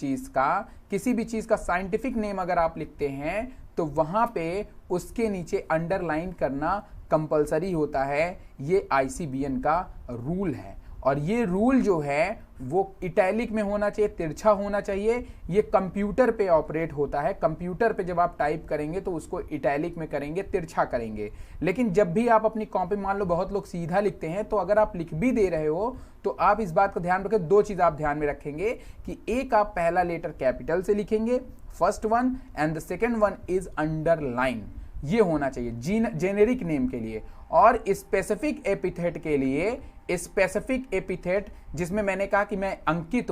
A: चीज का साइंटिफिक नेम अगर आप लिखते हैं तो वहां पे उसके नीचे अंडरलाइन करना कंपलसरी होता है। ये ICBN का रूल है और ये रूल जो है वो इटैलिक में होना चाहिए, तिरछा होना चाहिए। ये कंप्यूटर पे ऑपरेट होता है, कंप्यूटर पे जब आप टाइप करेंगे तो उसको इटैलिक में करेंगे, तिरछा करेंगे। लेकिन जब भी आप अपनी कॉपी, मान लो बहुत लोग सीधा लिखते हैं, तो अगर आप लिख भी दे रहे हो तो आप इस बात का ध्यान रखें, 2 चीज आप ध्यान में रखेंगे कि एक आप पहला लेटर कैपिटल से लिखेंगे, first one, and the second one is underline. ये होना चाहिए जेनेरिक नेम के लिए। और स्पेसिफिक एपिथेट के लिए, स्पेसिफिक एपिथेट जिसमें मैंने कहा कि मैं अंकित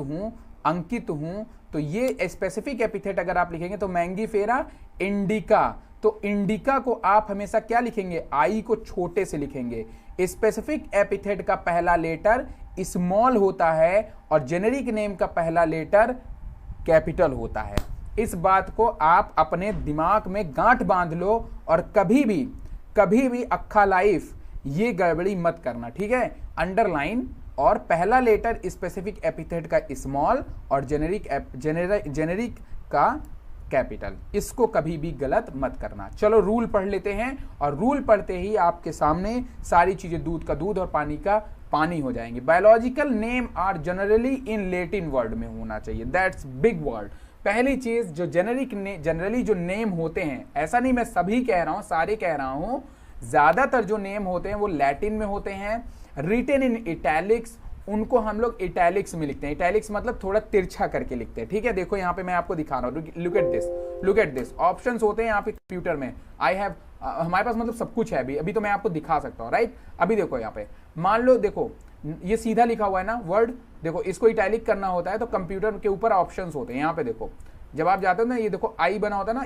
A: हूं, तो ये स्पेसिफिक एपिथेट अगर आप लिखेंगे तो मैंगीफेरा इंडिका, तो इंडिका को आप हमेशा क्या लिखेंगे, आई को छोटे से लिखेंगे। स्पेसिफिक एपिथेट का पहला लेटर स्मॉल होता है और जेनेरिक नेम का पहला लेटर कैपिटल होता है। इस बात को आप अपने दिमाग में गांठ बांध लो और कभी भी अक्खा लाइफ ये गड़बड़ी मत करना, ठीक है। अंडरलाइन और पहला लेटर स्पेसिफिक एपिथेट का स्मॉल और जेनेरिक का कैपिटल, इसको कभी भी गलत मत करना। चलो रूल पढ़ लेते हैं और रूल पढ़ते ही आपके सामने सारी चीजें दूध का दूध और पानी का पानी हो जाएंगे। Biological name are generally in Latin word में होना चाहिए, दैट्स बिग वर्ड। पहली चीज जो जनरली जो नेम होते हैं, ऐसा नहीं मैं सभी कह रहा हूं, सारे कह रहा हूं, ज्यादातर जो नेम होते हैं वो लैटिन में होते हैं। रिटेन इन इटैलिक्स, उनको हम लोग इटैलिक्स में लिखते हैं। इटैलिक्स मतलब थोड़ा तिरछा करके लिखते हैं, ठीक है। देखो यहाँ पे मैं आपको दिखा रहा हूँ, लुक एट दिस ऑप्शंस होते हैं यहाँ पे कंप्यूटर में। हमारे पास मतलब सब कुछ है, अभी तो मैं आपको दिखा सकता हूँ, राइट। अभी देखो यहाँ पे, मान लो देखो ये सीधा लिखा हुआ है ना वर्ड, देखो इसको इटैलिक करना होता है तो कंप्यूटर के ऊपर ऑप्शंस होते हैं। यहाँ पे देखो जब आप जाते हो ना, ये देखो आई बना होता है ना,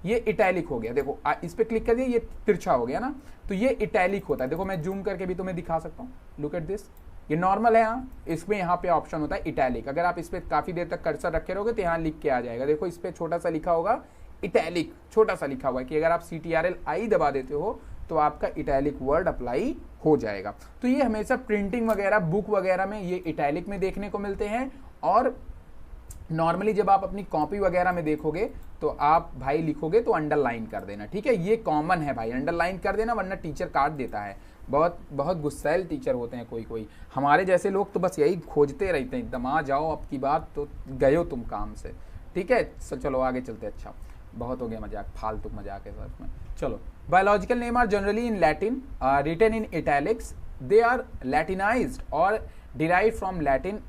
A: ये इटैलिक हो गया। देखो इस पे क्लिक कर दिया, ये तिरछा हो गया ना, तो ये इटैलिक होता है। देखो मैं जूम करके भी तुम्हें दिखा सकता हूँ, लुक एट दिस, ये नॉर्मल है। यहाँ इसमें यहाँ पे ऑप्शन होता है इटैलिक। अगर आप इस पे काफी देर तक कर्सर रखे रहोगे तो यहाँ लिख के आ जाएगा। देखो इस पे छोटा सा लिखा होगा इटैलिक, छोटा सा लिखा हुआ है कि अगर आप CTRL-I दबा देते हो तो आपका इटैलिक वर्ड अप्लाई हो जाएगा। तो ये हमेशा प्रिंटिंग वगैरह, बुक वगैरह में ये इटैलिक में देखने को मिलते हैं। और नॉर्मली जब आप अपनी कॉपी वगैरह में देखोगे तो आप भाई लिखोगे तो अंडरलाइन कर देना, ठीक है। ये कॉमन है भाई, अंडरलाइन कर देना, वरना टीचर काट देता है। बहुत गुस्सैल टीचर होते हैं कोई। हमारे जैसे लोग तो बस यही खोजते रहते हैं, एकदम आ जाओ अब की बात तो गए हो तुम काम से, ठीक है। चलो आगे चलते। अच्छा बहुत हो गया मजाक, फालतू मजाक है सर में। चलो, biological name are generally in Latin, written in italics, they are Latinized और derive from Latin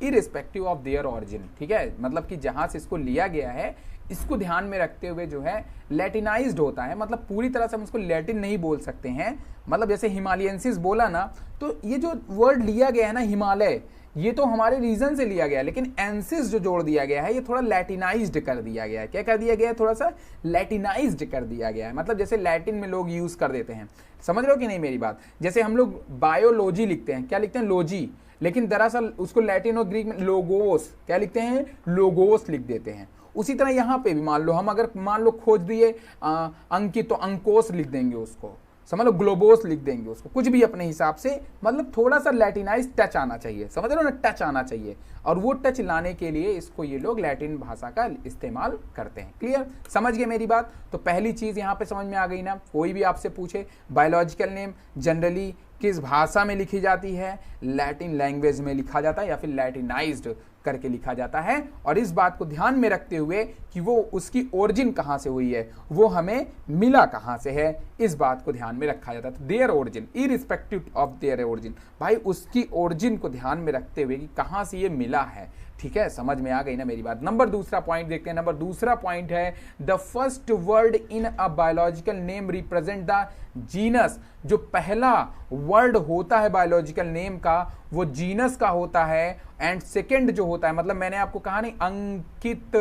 A: irrespective of their origin, ठीक है। मतलब कि जहां से इसको लिया गया है इसको ध्यान में रखते हुए जो है लैटिनाइज्ड होता है। मतलब पूरी तरह से हम उसको लैटिन नहीं बोल सकते हैं। मतलब जैसे हिमालयंसिस बोला ना, तो ये जो वर्ड लिया गया है ना हिमालय, ये तो हमारे रीजन से लिया गया है, लेकिन एंसिस जो जोड़ दिया गया है ये थोड़ा लैटिनाइज्ड कर दिया गया है। क्या कर दिया गया है, थोड़ा सा लैटिनाइज्ड कर दिया गया है। मतलब जैसे लैटिन में लोग यूज कर देते हैं, समझ रहे हो कि नहीं मेरी बात। जैसे हम लोग बायोलॉजी लिखते हैं, क्या लिखते हैं, लॉजी, लेकिन दरअसल उसको लैटिन और ग्रीक में लोगोस, क्या लिखते हैं, लोगोस लिख देते हैं। उसी तरह यहाँ पे भी मान लो हम अगर मान लो खोज दिए अंकित, तो अंकोस लिख देंगे उसको, समझ लो ग्लोबोस लिख देंगे उसको, कुछ भी अपने हिसाब से। मतलब थोड़ा सा लैटिनाइज टच आना चाहिए, समझ लो ना, टच आना चाहिए। और वो टच लाने के लिए इसको ये लोग लैटिन भाषा का इस्तेमाल करते हैं। क्लियर, समझ गए मेरी बात। तो पहली चीज यहाँ पे समझ में आ गई ना। कोई भी आपसे पूछे बायोलॉजिकल नेम जनरली किस भाषा में लिखी जाती है, लैटिन लैंग्वेज में लिखा जाता है या फिर लैटिनाइज्ड करके लिखा जाता है। और इस बात को ध्यान में रखते हुए कि वो उसकी ओरिजिन कहाँ से हुई है, वो हमें मिला कहाँ से है, इस बात को ध्यान में रखा जाता है। Their origin, irrespective of their origin, भाई उसकी ओरिजिन को ध्यान में रखते हुए कि कहाँ से ये मिला है। ठीक है, समझ में आ गई ना मेरी बात। दूसरा पॉइंट देखते हैं। दूसरा पॉइंट है the first word in a biological name represent the genus. जो पहला वर्ड होता है बायोलॉजिकल नेम का वो जीनस का होता है। एंड सेकंड जो होता है, मतलब मैंने आपको कहा नहीं अंकित,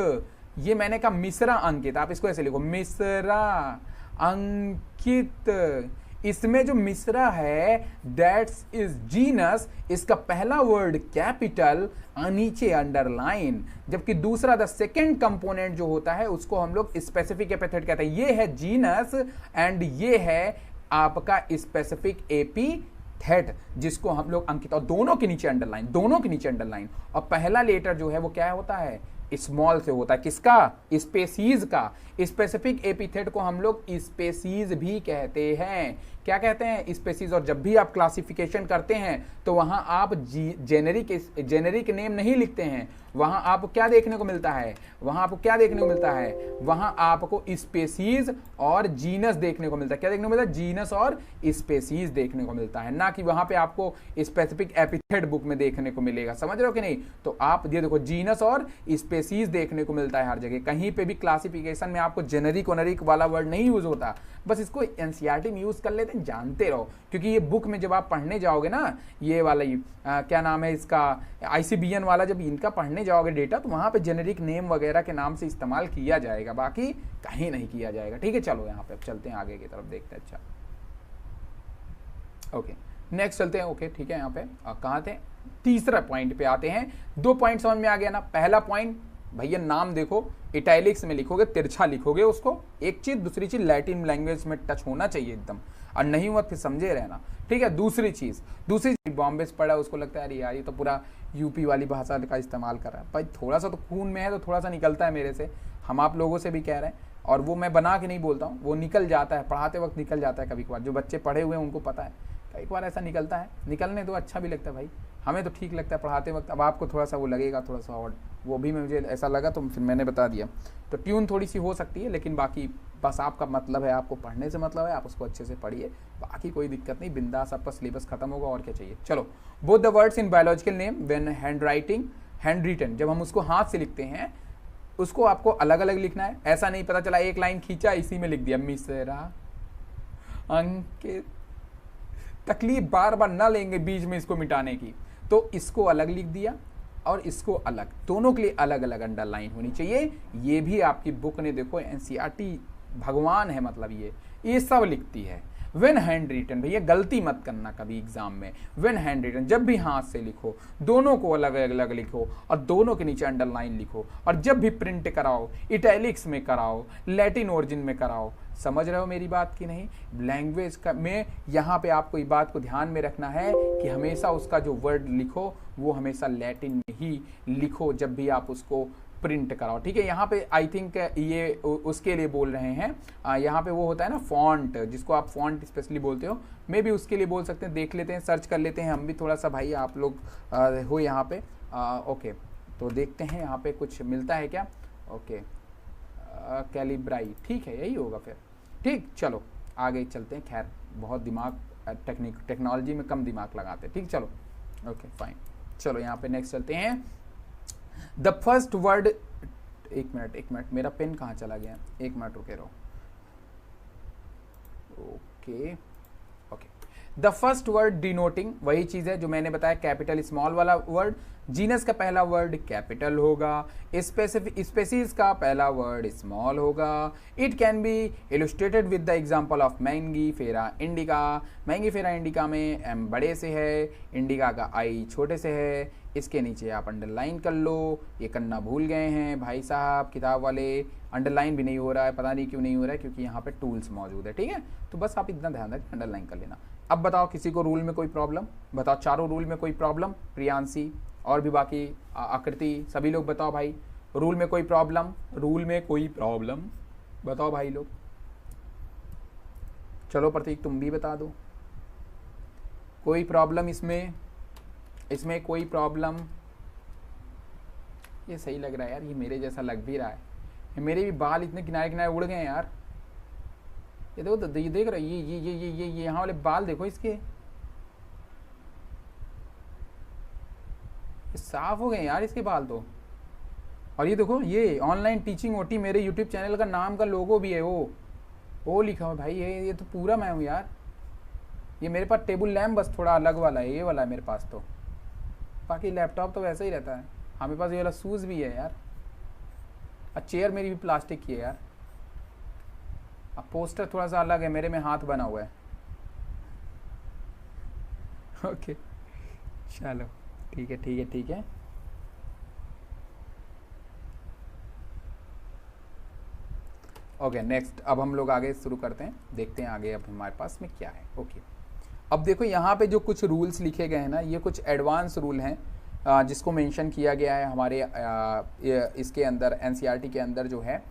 A: ये मैंने कहा मिश्रा अंकित, आप इसको ऐसे लिखो मिश्रा अंकित। इसमें जो मिश्रा है दैट्स इज जीनस, इसका पहला वर्ड कैपिटल नीचे अंडरलाइन, जबकि दूसरा द सेकंड कंपोनेंट जो होता है उसको हम लोग स्पेसिफिक एपिथेट कहते हैं। ये है जीनस एंड ये है आपका स्पेसिफिक एपिथेट जिसको हम लोग अंकित, और दोनों के नीचे अंडरलाइन, और पहला लेटर जो है वो क्या होता है, स्मॉल से होता है। किसका, स्पेसीज का। स्पेसिफिक एपिथेट को हम लोग स्पेसीज भी कहते हैं। क्या कहते हैं, स्पेसीज। और जब भी आप क्लासिफिकेशन करते हैं तो वहां आप जेनेरिक नेम नहीं लिखते हैं, वहां आपको क्या देखने को मिलता है, वहां आपको स्पेसीज और जीनस देखने को मिलता है। क्या देखने को मिलता है, जीनस और स्पेसीज देखने को मिलता है, ना कि वहां पे आपको स्पेसिफिक एपिथेट बुक में देखने को मिलेगा। समझ रहे हो कि नहीं। तो आप ये देखो जीनस और स्पेसीज देखने को मिलता है हर जगह, कहीं पे भी क्लासिफिकेशन में आपको जेनेरिक ओनरिक वाला वर्ड नहीं यूज होता। बस इसको एनसीईआरटी में यूज कर लेते हैं, जानते रहो, क्योंकि ये बुक में जब आप पढ़ने जाओगे ना, ये वाला क्या नाम है इसका, आईसीबीएन वाला, जब इनका पढ़ने जाओगे डेटा तो वहां पे जेनेरिक नेम वगैरह के नाम से इस्तेमाल किया जाएगा, बाकी कहीं नहीं किया जाएगा। ठीक है, चलो यहाँ पे अब चलते हैं आगे की तरफ, देखते हैं। अच्छा ओके, नेक्स्ट चलते हैं। ओके ठीक है, यहाँ पे कहाँ थे, तीसरा पॉइंट पे आते हैं। 2 पॉइंट समझ में आ गया ना। पहला पॉइंट भैया, नाम देखो, इटैलिक्स में लिखोगे, तिरछा लिखोगे उसको, एक चीज। दूसरी चीज लैटिन लैंग्वेज में टच होना चाहिए एकदम, और नहीं हुआ फिर समझे रहना। ठीक है, दूसरी चीज बॉम्बे से पढ़ा, उसको लगता है अरे यार ये तो पूरा यूपी वाली भाषा का इस्तेमाल कर रहा है। भाई थोड़ा सा तो खून में है, तो थोड़ा सा निकलता है मेरे से, हम आप लोगों से भी कह रहे हैं, और वो मैं बना के नहीं बोलता हूँ, वो निकल जाता है, पढ़ाते वक्त निकल जाता है कभी कभार। जो बच्चे पढ़े हुए हैं उनको पता है, कई बार ऐसा निकलता है, निकलने तो अच्छा भी लगता है भाई, हमें तो ठीक लगता है पढ़ाते वक्त। अब आपको थोड़ा सा वो लगेगा, थोड़ा सा और वो भी मुझे ऐसा लगा तो फिर मैंने बता दिया। तो ट्यून थोड़ी सी हो सकती है, लेकिन बाकी बस आपका मतलब है, आपको पढ़ने से मतलब है, आप उसको अच्छे से पढ़िए, बाकी कोई दिक्कत नहीं, बिंदास आपका सिलेबस खत्म होगा, और क्या चाहिए। चलो, both the words in biological name when hand written, जब हम उसको हाथ से लिखते हैं उसको आपको अलग अलग लिखना है। ऐसा नहीं पता चला एक लाइन खींचा इसी में लिख दिया मिश्रा अंकित, तकलीफ बार बार ना लेंगे बीच में इसको मिटाने की, तो इसको अलग लिख दिया और इसको अलग, दोनों के लिए अलग अलग अंडरलाइन होनी चाहिए। ये भी आपकी बुक ने देखो, एनसीईआरटी भगवान है, मतलब ये सब लिखती है। व्हेन हैंड रिटन, भैया गलती मत करना कभी एग्जाम में। व्हेन हैंड रिटन, जब भी हाथ से लिखो, दोनों को अलग अलग लिखो और दोनों के नीचे अंडरलाइन लिखो, और जब भी प्रिंट कराओ इटैलिक्स में कराओ, लैटिन ओरिजिन में कराओ। समझ रहे हो मेरी बात की नहीं। लैंग्वेज का में यहाँ पे आपको ये बात को ध्यान में रखना है कि हमेशा उसका जो वर्ड लिखो वो हमेशा लैटिन में ही लिखो जब भी आप उसको प्रिंट कराओ। ठीक है, यहाँ पे आई थिंक ये उसके लिए बोल रहे हैं, यहाँ पे वो होता है ना फॉन्ट, जिसको आप फॉन्ट स्पेशली बोलते हो, मे भी उसके लिए बोल सकते हैं। देख लेते हैं, सर्च कर लेते हैं हम भी थोड़ा सा, भाई आप लोग हो यहाँ पे। ओके, तो देखते हैं यहाँ पे कुछ मिलता है क्या। ओके, कैलिब्राई, ठीक है यही होगा फिर। ठीक, चलो आगे चलते हैं। खैर बहुत दिमाग टेक्नोलॉजी में कम दिमाग लगाते हैं। ठीक, चलो ओके फाइन। चलो यहाँ पे नेक्स्ट चलते हैं। द फर्स्ट वर्ड, एक मिनट मेरा पेन कहाँ चला गया, एक मिनट रुके रहो। Okay okay, the first word denoting, वही चीज है जो मैंने बताया, कैपिटल स्मॉल वाला वर्ड। जीनस का पहला वर्ड कैपिटल होगा, स्पेसीज का पहला वर्ड स्मॉल होगा। It can be illustrated with the example of Maggi फेरा इंडिका। मैंगी फेरा इंडिका में एम बड़े से है, इंडिका का आई छोटे से है। इसके नीचे आप अंडरलाइन कर लो। ये करना भूल गए हैं भाई साहब किताब वाले, अंडरलाइन भी नहीं हो रहा है, पता नहीं क्यों नहीं हो रहा है, क्योंकि यहाँ पे टूल्स मौजूद है। ठीक है, तो बस आप इतना ध्यान रखें, अंडरलाइन कर लेना। अब बताओ किसी को रूल में कोई प्रॉब्लम, बताओ चारों रूल में कोई प्रॉब्लम, प्रियांशी और भी बाकी आकृति सभी लोग बताओ भाई, रूल में कोई प्रॉब्लम, रूल में कोई प्रॉब्लम बताओ भाई लोग। चलो प्रतीक तुम भी बता दो, कोई प्रॉब्लम इसमें कोई प्रॉब्लम। ये सही लग रहा है यार, ये मेरे जैसा लग भी रहा है। ये मेरे भी बाल इतने किनारे किनारे उड़ गए हैं यार। ये देखो तो, ये देख रहे हो, ये यहाँ वाले बाल देखो इसके, ये साफ हो गए यार इसके बाल तो। और ये देखो, ये ऑनलाइन टीचिंग ओटी मेरे यूट्यूब चैनल का नाम का लोगो भी है, वो लिखा हुआ भाई। ये तो पूरा मैं हूँ यार। ये मेरे पास टेबल लैम्प बस थोड़ा अलग वाला है, ये वाला है मेरे पास, तो बाकी लैपटॉप तो वैसा ही रहता है। हाँ मेरे पास ये वाला शूज़ भी है यार। और चेयर मेरी भी प्लास्टिक की है यार। अब पोस्टर थोड़ा सा अलग है, मेरे में हाथ बना हुआ है। ओके चलो ठीक है ठीक है ठीक है। ओके नेक्स्ट, अब हम लोग आगे शुरू करते हैं, देखते हैं आगे अब हमारे पास में क्या है। ओके अब देखो यहाँ पे जो कुछ रूल्स लिखे गए हैं ना, ये कुछ एडवांस रूल हैं जिसको मेंशन किया गया है हमारे इसके अंदर एनसीईआरटी के अंदर जो है।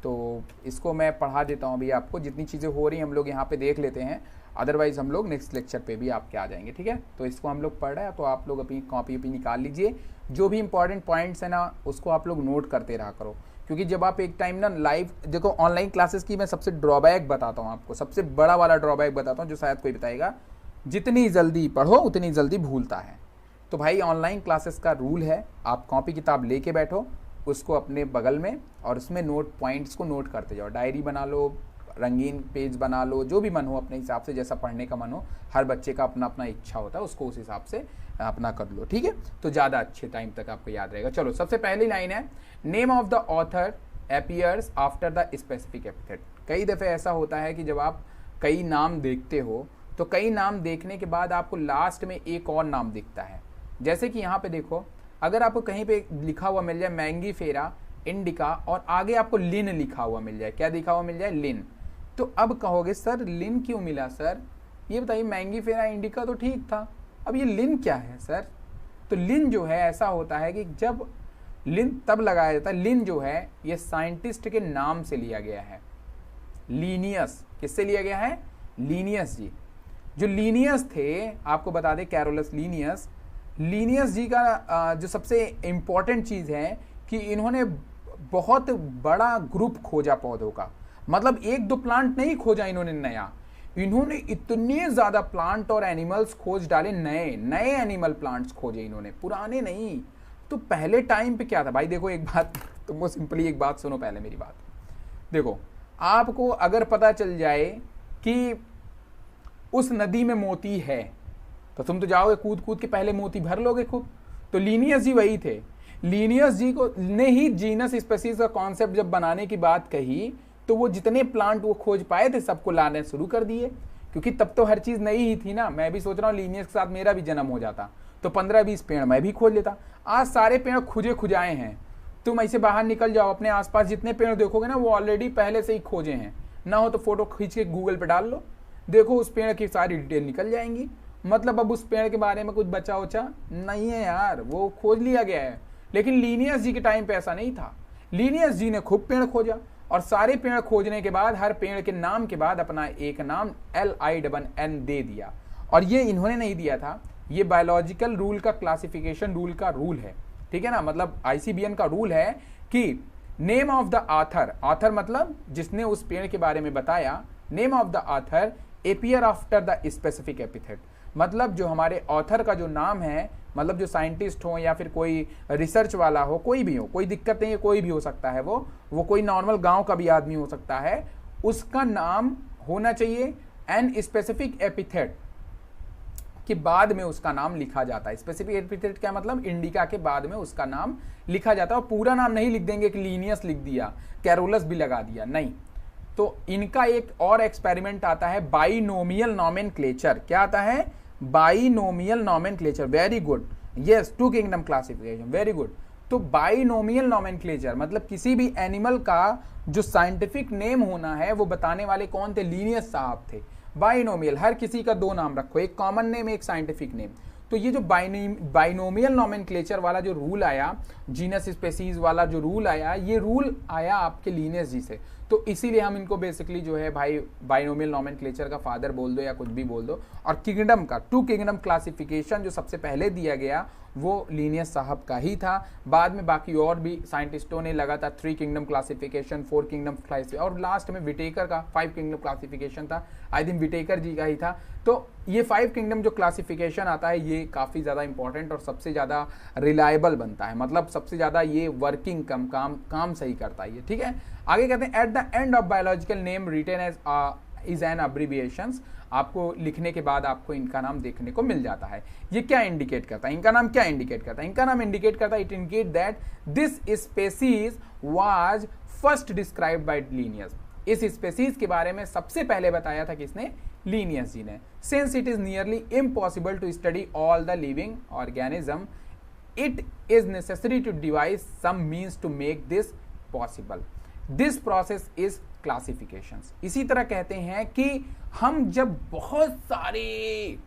A: तो इसको मैं पढ़ा देता हूँ अभी आपको, जितनी चीज़ें हो रही हैं हम लोग यहाँ पे देख लेते हैं, अदरवाइज़ हम लोग नेक्स्ट लेक्चर पे भी आपके आ जाएंगे, ठीक है। तो इसको हम लोग पढ़ रहे हैं, तो आप लोग अपनी कॉपी भी निकाल लीजिए, जो भी इंपॉर्टेंट पॉइंट्स है ना उसको आप लोग नोट करते रहा करो। क्योंकि जब आप एक टाइम ना लाइव देखो, ऑनलाइन क्लासेस की मैं सबसे ड्रॉबैक बताता हूँ आपको, सबसे बड़ा वाला ड्रॉबैक बताता हूँ जो शायद कोई बताएगा, जितनी जल्दी पढ़ो उतनी जल्दी भूलता है। तो भाई ऑनलाइन क्लासेस का रूल है, आप कॉपी किताब लेके बैठो, उसको अपने बगल में, और उसमें नोट पॉइंट्स को नोट करते जाओ। डायरी बना लो, रंगीन पेज बना लो, जो भी मन हो अपने हिसाब से, जैसा पढ़ने का मन हो। हर बच्चे का अपना अपना इच्छा होता है, उसको उस हिसाब से अपना कर लो, ठीक है। तो ज़्यादा अच्छे टाइम तक आपको याद रहेगा। चलो सबसे पहली लाइन है, name of the author appears after the specific epithet. कई दफ़े ऐसा होता है कि जब आप कई नाम देखते हो तो कई नाम देखने के बाद आपको लास्ट में एक और नाम दिखता है। जैसे कि यहाँ पे देखो, अगर आपको कहीं पे लिखा हुआ मिल जाए मैंगी फेरा इंडिका, और आगे आपको लिन लिखा हुआ मिल जाए, क्या लिखा हुआ मिल जाए, लिन, तो अब कहोगे सर लिन क्यों मिला सर, ये बताइए, मैंगी फेरा इंडिका तो ठीक था, अब ये लिन क्या है सर। तो लिन जो है ऐसा होता है कि जब लिन तब लगाया जाता है, लिन जो है ये साइंटिस्ट के नाम से लिया गया है। लीनियस किससे लिया गया है, लीनियस जी। जो लीनियस थे आपको बता दें, कैरोलस लीनियस, लीनियस जी का जो सबसे इम्पॉर्टेंट चीज़ है कि इन्होंने बहुत बड़ा ग्रुप खोजा पौधों का। मतलब एक दो प्लांट नहीं खोजा इन्होंने नया, इन्होंने इतने ज़्यादा प्लांट और एनिमल्स खोज डाले, नए नए एनिमल प्लांट्स खोजे इन्होंने, पुराने नहीं। तो पहले टाइम पे क्या था भाई, देखो एक बात, तुमको सिंपली एक बात सुनो पहले मेरी बात। देखो आपको अगर पता चल जाए कि उस नदी में मोती है तो तुम तो जाओगे कूद कूद के पहले मोती भर लोगे खूब। तो लीनियस जी वही थे। लीनियस जी को ने ही जीनस स्पेसीज का कॉन्सेप्ट जब बनाने की बात कही, तो वो जितने प्लांट वो खोज पाए थे सबको लाने शुरू कर दिए, क्योंकि तब तो हर चीज़ नई ही थी ना। मैं भी सोच रहा हूँ लीनियस के साथ मेरा भी जन्म हो जाता तो 15-20 पेड़ मैं भी खोज लेता। आज सारे पेड़ खुजे खुजाए हैं, तुम ऐसे बाहर निकल जाओ, अपने आसपास जितने पेड़ देखोगे ना वो ऑलरेडी पहले से ही खोजे हैं। ना हो तो फोटो खींच के गूगल पे डाल लो, देखो उस पेड़ की सारी डिटेल निकल जाएंगी। मतलब अब उस पेड़ के बारे में कुछ बचा उचा नहीं है यार, वो खोज लिया गया है। लेकिन लीनियस जी के टाइम पे ऐसा नहीं था। लीनियस जी ने खूब पेड़ खोजा, और सारे पेड़ खोजने के बाद हर पेड़ के नाम के बाद अपना एक नाम LINN दे दिया। और ये इन्होंने नहीं दिया था, ये बायोलॉजिकल रूल का क्लासिफिकेशन रूल का रूल है, ठीक है ना। मतलब ICBN का रूल है कि name of the author, author मतलब जिसने उस पेड़ के बारे में बताया, name of the author appear after the specific epithet. मतलब जो हमारे ऑथर का जो नाम है, मतलब जो साइंटिस्ट हो या फिर कोई रिसर्च वाला हो, कोई भी हो, कोई दिक्कत नहीं है, कोई भी हो सकता है, वो कोई नॉर्मल गांव का भी आदमी हो सकता है, उसका नाम होना चाहिए एन स्पेसिफिक एपिथेट के बाद में उसका नाम लिखा जाता है। स्पेसिफिक एपिथेट क्या मतलब, इंडिका के बाद में उसका नाम लिखा जाता है। और पूरा नाम नहीं लिख देंगे कि लीनियस लिख दिया, कैरोलस भी लगा दिया, नहीं। तो इनका एक और एक्सपेरिमेंट आता है, बाइनोमियल नॉमेनक्लेचर। क्या आता है, binomial nomenclature. Very good, yes, two kingdom classification, very good. तो बाइनोमियल नॉमेनक्लेचर मतलब किसी भी एनिमल का जो साइंटिफिक नेम होना है वो बताने वाले कौन थे, लीनियस साहब थे। बाइनोमियल, हर किसी का दो नाम रखो, एक कॉमन नेम एक साइंटिफिक नेम। तो ये जो बाइनोमियल नॉमेनक्लेचर वाला जो रूल आया, जीनस स्पेसीज वाला जो रूल आया, ये रूल आया आपके लीनियस जी से। तो तो इसीलिए हम इनको बेसिकली जो है भाई बाइनोमियल नोमेनक्लेचर का फादर बोल दो या कुछ भी बोल दो। और किंगडम का 2 किंगडम क्लासिफिकेशन जो सबसे पहले दिया गया वो लीनियस साहब का ही था। बाद में बाकी और भी साइंटिस्टों ने लगातार 3 किंगडम क्लासिफिकेशन, 4 किंगडम क्लासिफिकेशन, और लास्ट में विटेकर का 5 किंगडम क्लासिफिकेशन था। आई थिंक विटेकर जी का ही था। तो ये 5 किंगडम जो क्लासिफिकेशन आता है ये काफ़ी ज़्यादा इंपॉर्टेंट और सबसे ज़्यादा रिलायबल बनता है, मतलब सबसे ज़्यादा ये वर्किंग काम सही करता है ये, ठीक है। आगे कहते हैं at the end of biological name written as is an abbreviations, आपको लिखने के बाद आपको इनका नाम देखने को मिल जाता है। ये क्या इंडिकेट करता है, इनका नाम क्या इंडिकेट करता है? इनका नाम इंडिकेट करता है, it indicate that this species was first described by Linnaeus. इस स्पेसीज के बारे में सबसे पहले बताया था किसने? लीनियस जी ने। Since it is nearly impossible to study all the living organism, it is necessary to devise some means to make this possible. This process is classifications. इसी तरह कहते हैं कि हम जब बहुत सारे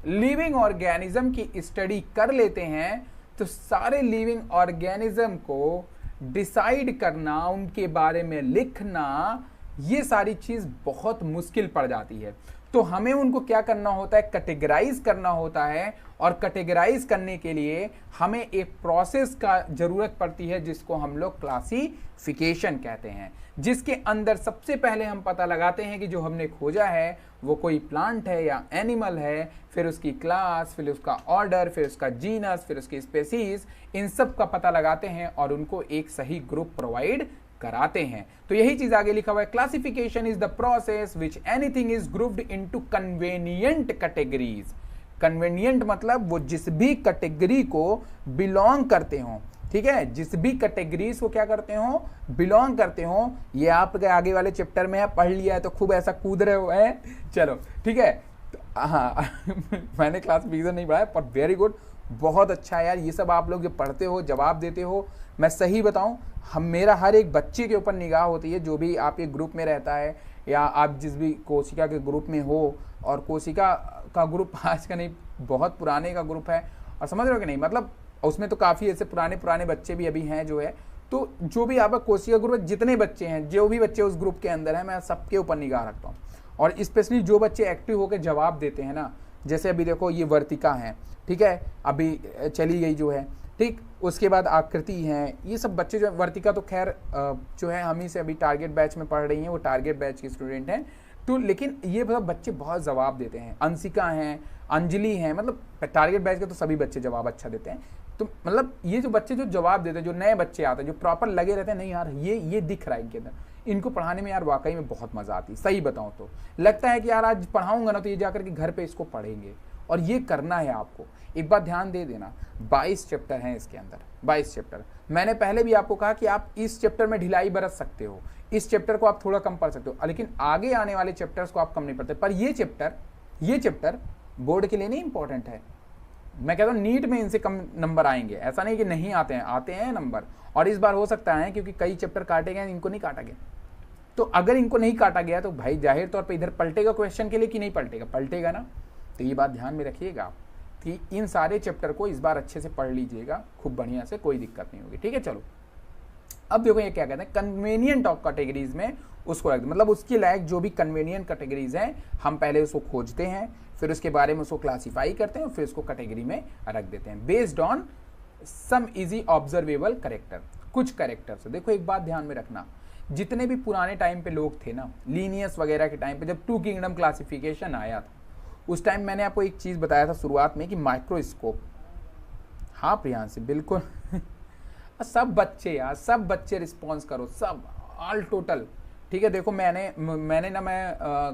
A: लिविंग ऑर्गेनिज्म की स्टडी कर लेते हैं तो सारे लिविंग ऑर्गेनिज्म को डिसाइड करना, उनके बारे में लिखना, ये सारी चीज बहुत मुश्किल पड़ जाती है। तो हमें उनको क्या करना होता है? कैटेगराइज करना होता है। और कैटेगराइज करने के लिए हमें एक प्रोसेस का जरूरत पड़ती है जिसको हम लोग क्लासिफिकेशन कहते हैं, जिसके अंदर सबसे पहले हम पता लगाते हैं कि जो हमने खोजा है वो कोई प्लांट है या एनिमल है, फिर उसकी क्लास, फिर उसका ऑर्डर, फिर उसका जीनस, फिर उसकी स्पेसीज, इन सब का पता लगाते हैं और उनको एक सही ग्रुप प्रोवाइड कराते हैं। तो यही चीज आगे लिखा हुआ है, classification is the process which anything is grouped into convenient categories. Convenient मतलब वो जिस भी कैटेगरी को बिलोंग करते हो, ठीक है, जिस भी कैटेगरीज को क्या करते हो? बिलोंग करते हो। ये आपके आगे वाले चैप्टर में है, पढ़ लिया है तो खूब ऐसा कूद रहे हो है, चलो ठीक है। तो हाँ मैंने क्लासिफिकेशन नहीं पढ़ा है पर वेरी गुड, बहुत अच्छा है यार। ये सब आप लोग जो पढ़ते हो, जवाब देते हो, मैं सही बताऊं, हम मेरा हर एक बच्चे के ऊपर निगाह होती है जो भी आपके ग्रुप में रहता है या आप जिस भी कोशिका के ग्रुप में हो। और कोशिका का ग्रुप आज का नहीं, बहुत पुराने का ग्रुप है, और समझ रहे हो कि नहीं, मतलब उसमें तो काफ़ी ऐसे पुराने बच्चे भी अभी हैं जो है। तो जो भी आपका कोशिका ग्रुप, जितने बच्चे हैं, जो भी बच्चे उस ग्रुप के अंदर हैं, मैं सबके ऊपर निगाह रखता हूँ। और स्पेशली जो बच्चे एक्टिव होकर जवाब देते हैं ना, जैसे अभी देखो ये वर्तिका है, ठीक है, अभी चली गई जो है, ठीक, उसके बाद आकृति हैं, ये सब बच्चे जो, वर्तिका तो खैर जो है हम ही से अभी टारगेट बैच में पढ़ रही हैं, वो टारगेट बैच की स्टूडेंट हैं। तो लेकिन ये मतलब बच्चे बहुत जवाब देते हैं। अंशिका हैं, अंजलि हैं, मतलब टारगेट बैच के तो सभी बच्चे जवाब अच्छा देते हैं। तो मतलब ये जो बच्चे जो जवाब देते हैं, जो नए बच्चे आते हैं, जो प्रॉपर लगे रहते हैं, नहीं यार ये दिख रहा है इनके अंदर, इनको पढ़ाने में यार वाकई में बहुत मजा आती है। सही बताऊं तो लगता है कि यार आज पढ़ाऊंगा ना तो ये जाकर के घर पे इसको पढ़ेंगे, और ये करना है आपको। एक बात ध्यान दे देना, 22 चैप्टर हैं इसके अंदर, 22 चैप्टर। मैंने पहले भी आपको कहा कि आप इस चैप्टर में ढिलाई बरत सकते हो, इस चैप्टर को आप थोड़ा कम पढ़ सकते हो, लेकिन आगे आने वाले चैप्टर्स को आप कम नहीं पढ़ते। पर ये चैप्टर बोर्ड के लिए नहीं इंपॉर्टेंट है। मैं कहता हूँ नीट में इनसे कम नंबर आएंगे, ऐसा नहीं कि नहीं आते हैं नंबर। और इस बार हो सकता है क्योंकि कई चैप्टर काटे गए, इनको नहीं काटा गया। तो अगर इनको नहीं काटा गया तो भाई जाहिर तौर पे इधर पलटेगा क्वेश्चन के लिए कि नहीं पलटेगा? पलटेगा ना। तो ये बात ध्यान में रखिएगा आप कि इन सारे चैप्टर को इस बार अच्छे से पढ़ लीजिएगा, खूब बढ़िया से, कोई दिक्कत नहीं होगी, ठीक है। चलो अब देखो ये क्या कहते हैं, कन्वेनियंट ऑफ कैटेगरीज में उसको रख दो, मतलब उसके लायक जो भी कन्वेनियंट कैटेगरीज हैं हम पहले उसको खोजते हैं, फिर उसके बारे में उसको क्लासीफाई करते हैं, फिर उसको कैटेगरी में रख देते हैं based on some easy observable character. कुछ कैरेक्टर्स देखो, एक बात ध्यान में रखना, जितने भी पुराने टाइम पे लोग थे ना, लीनियस वगैरह के टाइम पे, जब 2 किंगडम क्लासिफिकेशन आया था, उस टाइम मैंने आपको एक चीज बताया था शुरुआत में कि माइक्रोस्कोप। हाँ प्रियांशी बिल्कुल सब बच्चे यार, सब बच्चे रिस्पॉन्स करो, सब ऑल टोटल, ठीक है। देखो मैंने ना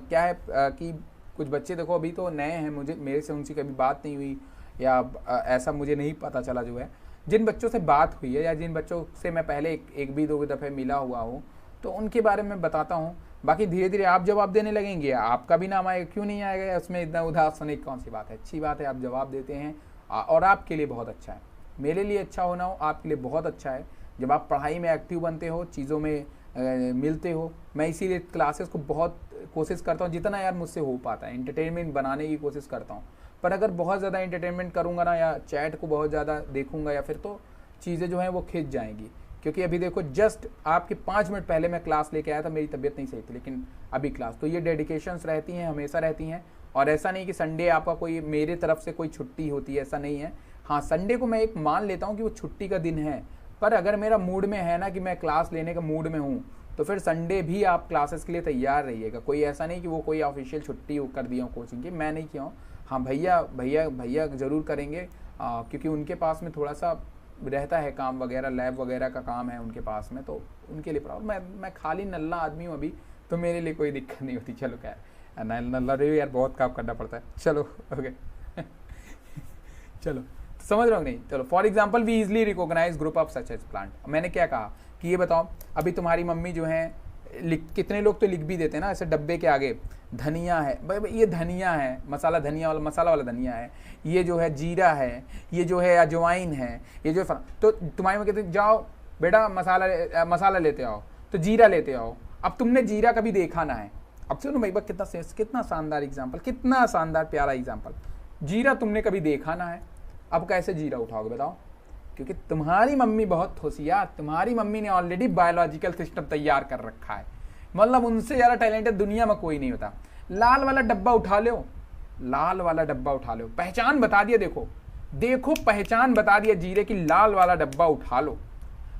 A: क्या है कि कुछ बच्चे देखो अभी तो नए हैं, मेरे से उनसे कभी बात नहीं हुई या ऐसा मुझे नहीं पता चला जो है। जिन बच्चों से बात हुई है या जिन बच्चों से मैं पहले एक भी 2 दफ़े मिला हुआ हूँ तो उनके बारे में बताता हूँ। बाकी धीरे धीरे आप जवाब देने लगेंगे, आपका भी नाम आएगा, क्यों नहीं आएगा? उसमें इतना उदास होने की कौन सी बात है? अच्छी बात है, आप जवाब देते हैं और आपके लिए बहुत अच्छा है, मेरे लिए अच्छा होना हो, आपके लिए बहुत अच्छा है जब आप पढ़ाई में एक्टिव बनते हो, चीज़ों में मिलते हो। मैं इसीलिए क्लासेस को बहुत कोशिश करता हूँ, जितना यार मुझसे हो पाता है एंटरटेनमेंट बनाने की कोशिश करता हूँ। पर अगर बहुत ज़्यादा एंटरटेनमेंट करूँगा ना या चैट को बहुत ज़्यादा देखूँगा या फिर तो चीज़ें जो हैं वो खिंच जाएंगी, क्योंकि अभी देखो जस्ट आपके 5 मिनट पहले मैं क्लास लेके आया था, मेरी तबीयत नहीं सही थी, लेकिन अभी क्लास, तो ये डेडिकेशंस रहती हैं, हमेशा रहती हैं। और ऐसा नहीं कि संडे आपका कोई मेरे तरफ से कोई छुट्टी होती है, ऐसा नहीं है। हाँ, संडे को मैं एक मान लेता हूँ कि वो छुट्टी का दिन है, पर अगर मेरा मूड में है ना कि मैं क्लास लेने का मूड में हूँ, तो फिर संडे भी आप क्लासेस के लिए तैयार रहिएगा। कोई ऐसा नहीं कि वो कोई ऑफिशियल छुट्टी कर दिया हूँ कोचिंग की, मैं नहीं किया हूँ। हाँ, भैया भैया भैया ज़रूर करेंगे, क्योंकि उनके पास में थोड़ा सा रहता है काम वगैरह, लैब वगैरह का काम है उनके पास में, तो उनके लिए प्रॉब्लम। मैं खाली नल्ला आदमी हूँ अभी, तो मेरे लिए कोई दिक्कत नहीं होती। चलो खैर, नल्ला रे यार बहुत काम करना पड़ता है। चलो ओके चलो समझ रहे हो नहीं। चलो, for example we easily recognise group of such as plant. मैंने क्या कहा कि ये बताओ, अभी तुम्हारी मम्मी जो है, कितने लोग तो लिख भी देते हैं ना ऐसे डब्बे के आगे, धनिया है, भाई ये धनिया है, मसाला धनिया वाला, मसाला वाला धनिया है, ये जो है जीरा है, ये जो है अजवाइन है, ये जो है, तो तुम्हारी मम्मी कहते जाओ बेटा मसाला लेते आओ, तो जीरा लेते आओ। अब तुमने जीरा कभी देखा ना है। अब सुनो भाई, कितना शानदार एग्जाम्पल, कितना शानदार प्यारा एग्जाम्पल। जीरा तुमने कभी देखा ना है, अब कैसे जीरा उठाओगे बताओ? क्योंकि तुम्हारी मम्मी बहुत होशियार, तुम्हारी मम्मी ने ऑलरेडी बायोलॉजिकल सिस्टम तैयार कर रखा है, मतलब उनसे ज़्यादा टैलेंटेड दुनिया में कोई नहीं होता। लाल वाला डब्बा उठा लो, लाल वाला डब्बा उठा लो, पहचान बता दिया, देखो देखो पहचान बता दिया जीरे की, लाल वाला डब्बा उठा लो।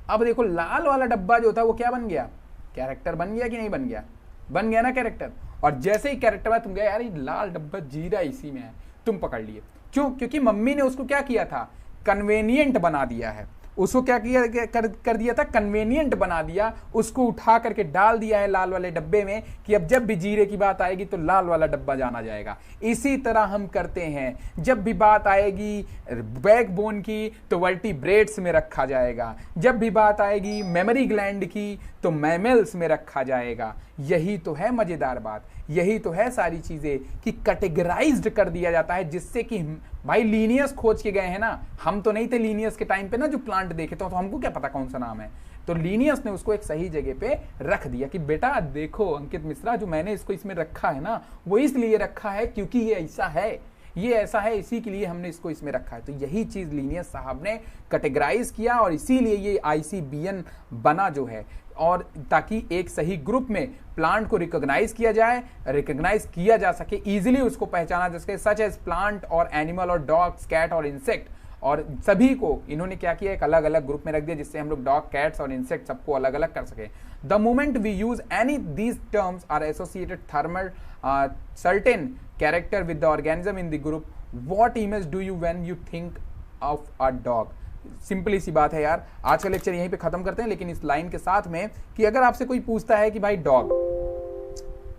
A: अब देखो लाल वाला डब्बा जो था वो क्या बन गया? कैरेक्टर बन गया कि नहीं बन गया? बन गया ना कैरेक्टर। और जैसे ही कैरेक्टर में तुम गए, यार ये लाल डब्बा जीरा इसी में है, तुम पकड़ लिए। क्यों? क्योंकि मम्मी ने उसको क्या किया था? कन्वेनियंट बना दिया है। उसको क्या किया कर दिया था? कन्वेनियंट बना दिया, उसको उठा करके डाल दिया है लाल वाले डब्बे में, कि अब जब भी जीरे की बात आएगी तो लाल वाला डब्बा जाना जाएगा। इसी तरह हम करते हैं, जब भी बात आएगी बैकबोन की तो वर्टिब्रेट्स में रखा जाएगा, जब भी बात आएगी मेमोरी ग्लैंड की तो मैमल्स में रखा जाएगा। यही तो है मजेदार बात, यही तो है सारी चीजें कि कैटेगराइज्ड कर दिया जाता है, जिससे कि भाई लीनियस खोज के गए हैं ना, हम तो नहीं थे लीनियस के टाइम पे ना जो प्लांट देखे तो हमको क्या पता कौन सा नाम है, तो लीनियस ने उसको एक सही जगह पे रख दिया कि बेटा देखो अंकित मिश्रा, जो मैंने इसको इसमें रखा है ना, वो इसलिए रखा है क्योंकि ये ऐसा है, ये ऐसा है, इसी के लिए हमने इसको इसमें रखा है। तो यही चीज लीनियस साहब ने कैटेगराइज किया, और इसीलिए ये ICBN बना जो है, और ताकि एक सही ग्रुप में प्लांट को रिकॉग्नाइज किया जा सके, इजीली उसको पहचाना जा सके, सच एज प्लांट और एनिमल और डॉग्स, कैट और इंसेक्ट, और सभी को इन्होंने क्या किया, एक अलग अलग ग्रुप में रख दिया, जिससे हम लोग डॉग, कैट्स और इंसेक्ट सबको अलग अलग कर सके। The moment we use any these terms are associated thermal certain character with the organism in the group. What image do you when you think of a dog? Simply see बात है यार। आज का लेक्चर यहीं पे खत्म करते हैं, लेकिन इस लाइन के साथ में कि अगर आपसे कोई पूछता है कि भाई डॉग,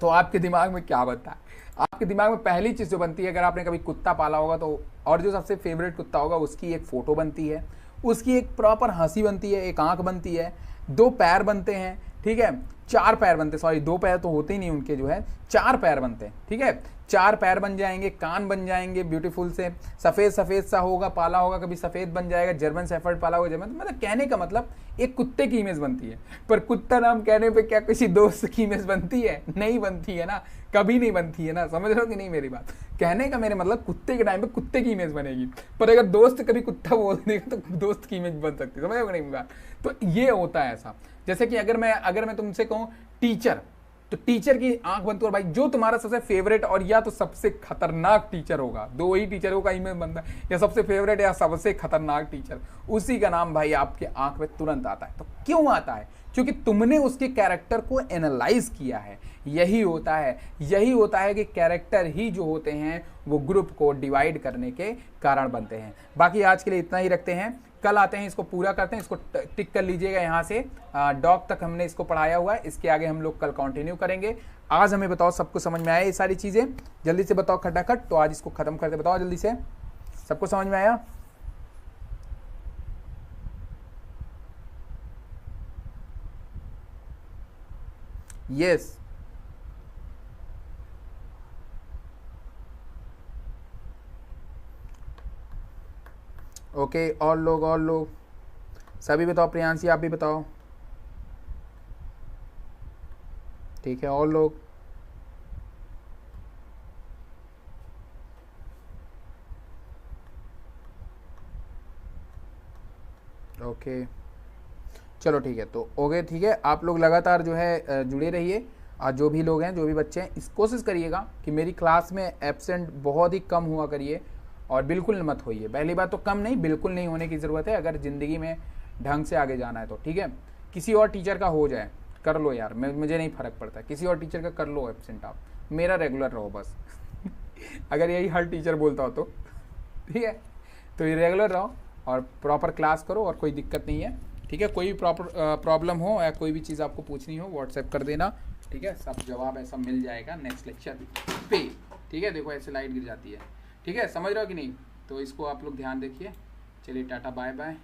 A: तो आपके दिमाग में क्या बनता है? आपके दिमाग में पहली चीज जो बनती है, अगर आपने कभी कुत्ता पाला होगा तो, और जो सबसे फेवरेट कुत्ता होगा उसकी एक फोटो बनती है, उसकी एक प्रॉपर हंसी बनती है, एक आंख बनती है, 2 पैर बनते हैं, ठीक है, 4 पैर बनते, सॉरी 2 पैर तो होते ही नहीं उनके, जो है 4 पैर बनते हैं, ठीक है, 4 पैर बन जाएंगे, कान बन जाएंगे ब्यूटीफुल से, सफेद सफेद सा होगा, पाला होगा कभी सफेद बन जाएगा, जर्मन शेफर्ड पाला होगा जर्मन। मतलब कहने का मतलब एक कुत्ते की इमेज बनती है, पर कुत्ता नाम कहने पे क्या किसी दोस्त की इमेज बनती है? नहीं बनती है ना, कभी नहीं बनती है ना। समझ रहे हो कि नहीं मेरी बात? कहने का मेरे मतलब कुत्ते के टाइम पे कुत्ते की इमेज बनेगी, पर अगर दोस्त कभी कुत्ता बोल देगा तो दोस्त की इमेज बन सकती है। समझ रहे हो कि नहीं बात? तो ये होता है ऐसा। जैसे कि अगर मैं तुमसे कहूं टीचर, तो टीचर की आंख बनती है, और भाई जो तुम्हारा सबसे फेवरेट और या तो सबसे खतरनाक टीचर होगा, 2 ही टीचरों का इमेज बनता है, या सबसे फेवरेट या सबसे खतरनाक टीचर, उसी का नाम भाई आपके आंख में तुरंत आता है। तो क्यों आता है? क्योंकि तुमने उसके कैरेक्टर को एनालाइज किया है। यही होता है कि कैरेक्टर ही जो होते हैं वो ग्रुप को डिवाइड करने के कारण बनते हैं। बाकी आज के लिए इतना ही रखते हैं, कल आते हैं, इसको पूरा करते हैं, इसको टिक कर लीजिएगा यहाँ से। डॉग तक हमने इसको पढ़ाया हुआ है, इसके आगे हम लोग कल कंटिन्यू करेंगे। आज हमें बताओ सबको समझ में आया ये सारी चीजें? जल्दी से बताओ खटाखट, तो आज इसको खत्म करते, बताओ जल्दी से, सबको समझ में आया? यस, ओके, और लोग सभी बताओ, प्रियांशी आप भी बताओ, ठीक है, और लोग, ओके, चलो ठीक है, तो हो गए। ठीक है, आप लोग लगातार जो है जुड़े रहिए, और जो भी लोग हैं, जो भी बच्चे हैं, इस कोशिश करिएगा कि मेरी क्लास में एब्सेंट बहुत ही कम हुआ करिए, और बिल्कुल मत होइए। पहली बात तो कम नहीं, बिल्कुल नहीं होने की ज़रूरत है अगर ज़िंदगी में ढंग से आगे जाना है तो। ठीक है, किसी और टीचर का हो जाए, कर लो यार, मुझे नहीं फ़र्क पड़ता, किसी और टीचर का कर लो एब्सेंट, आप मेरा रेगुलर रहो बस। अगर यही हर टीचर बोलता हो तो ठीक है, तो ये रेगुलर रहो और प्रॉपर क्लास करो, और कोई दिक्कत नहीं है। ठीक है, कोई भी प्रॉब्लम हो या कोई भी चीज़ आपको पूछनी हो, व्हाट्सएप कर देना। ठीक है, सब जवाब ऐसा मिल जाएगा नेक्स्ट लेक्चर पे। ठीक है, देखो ऐसे लाइट गिर जाती है। ठीक है, समझ रहे हो कि नहीं? तो इसको आप लोग ध्यान रखिए। चलिए, टाटा बाय बाय।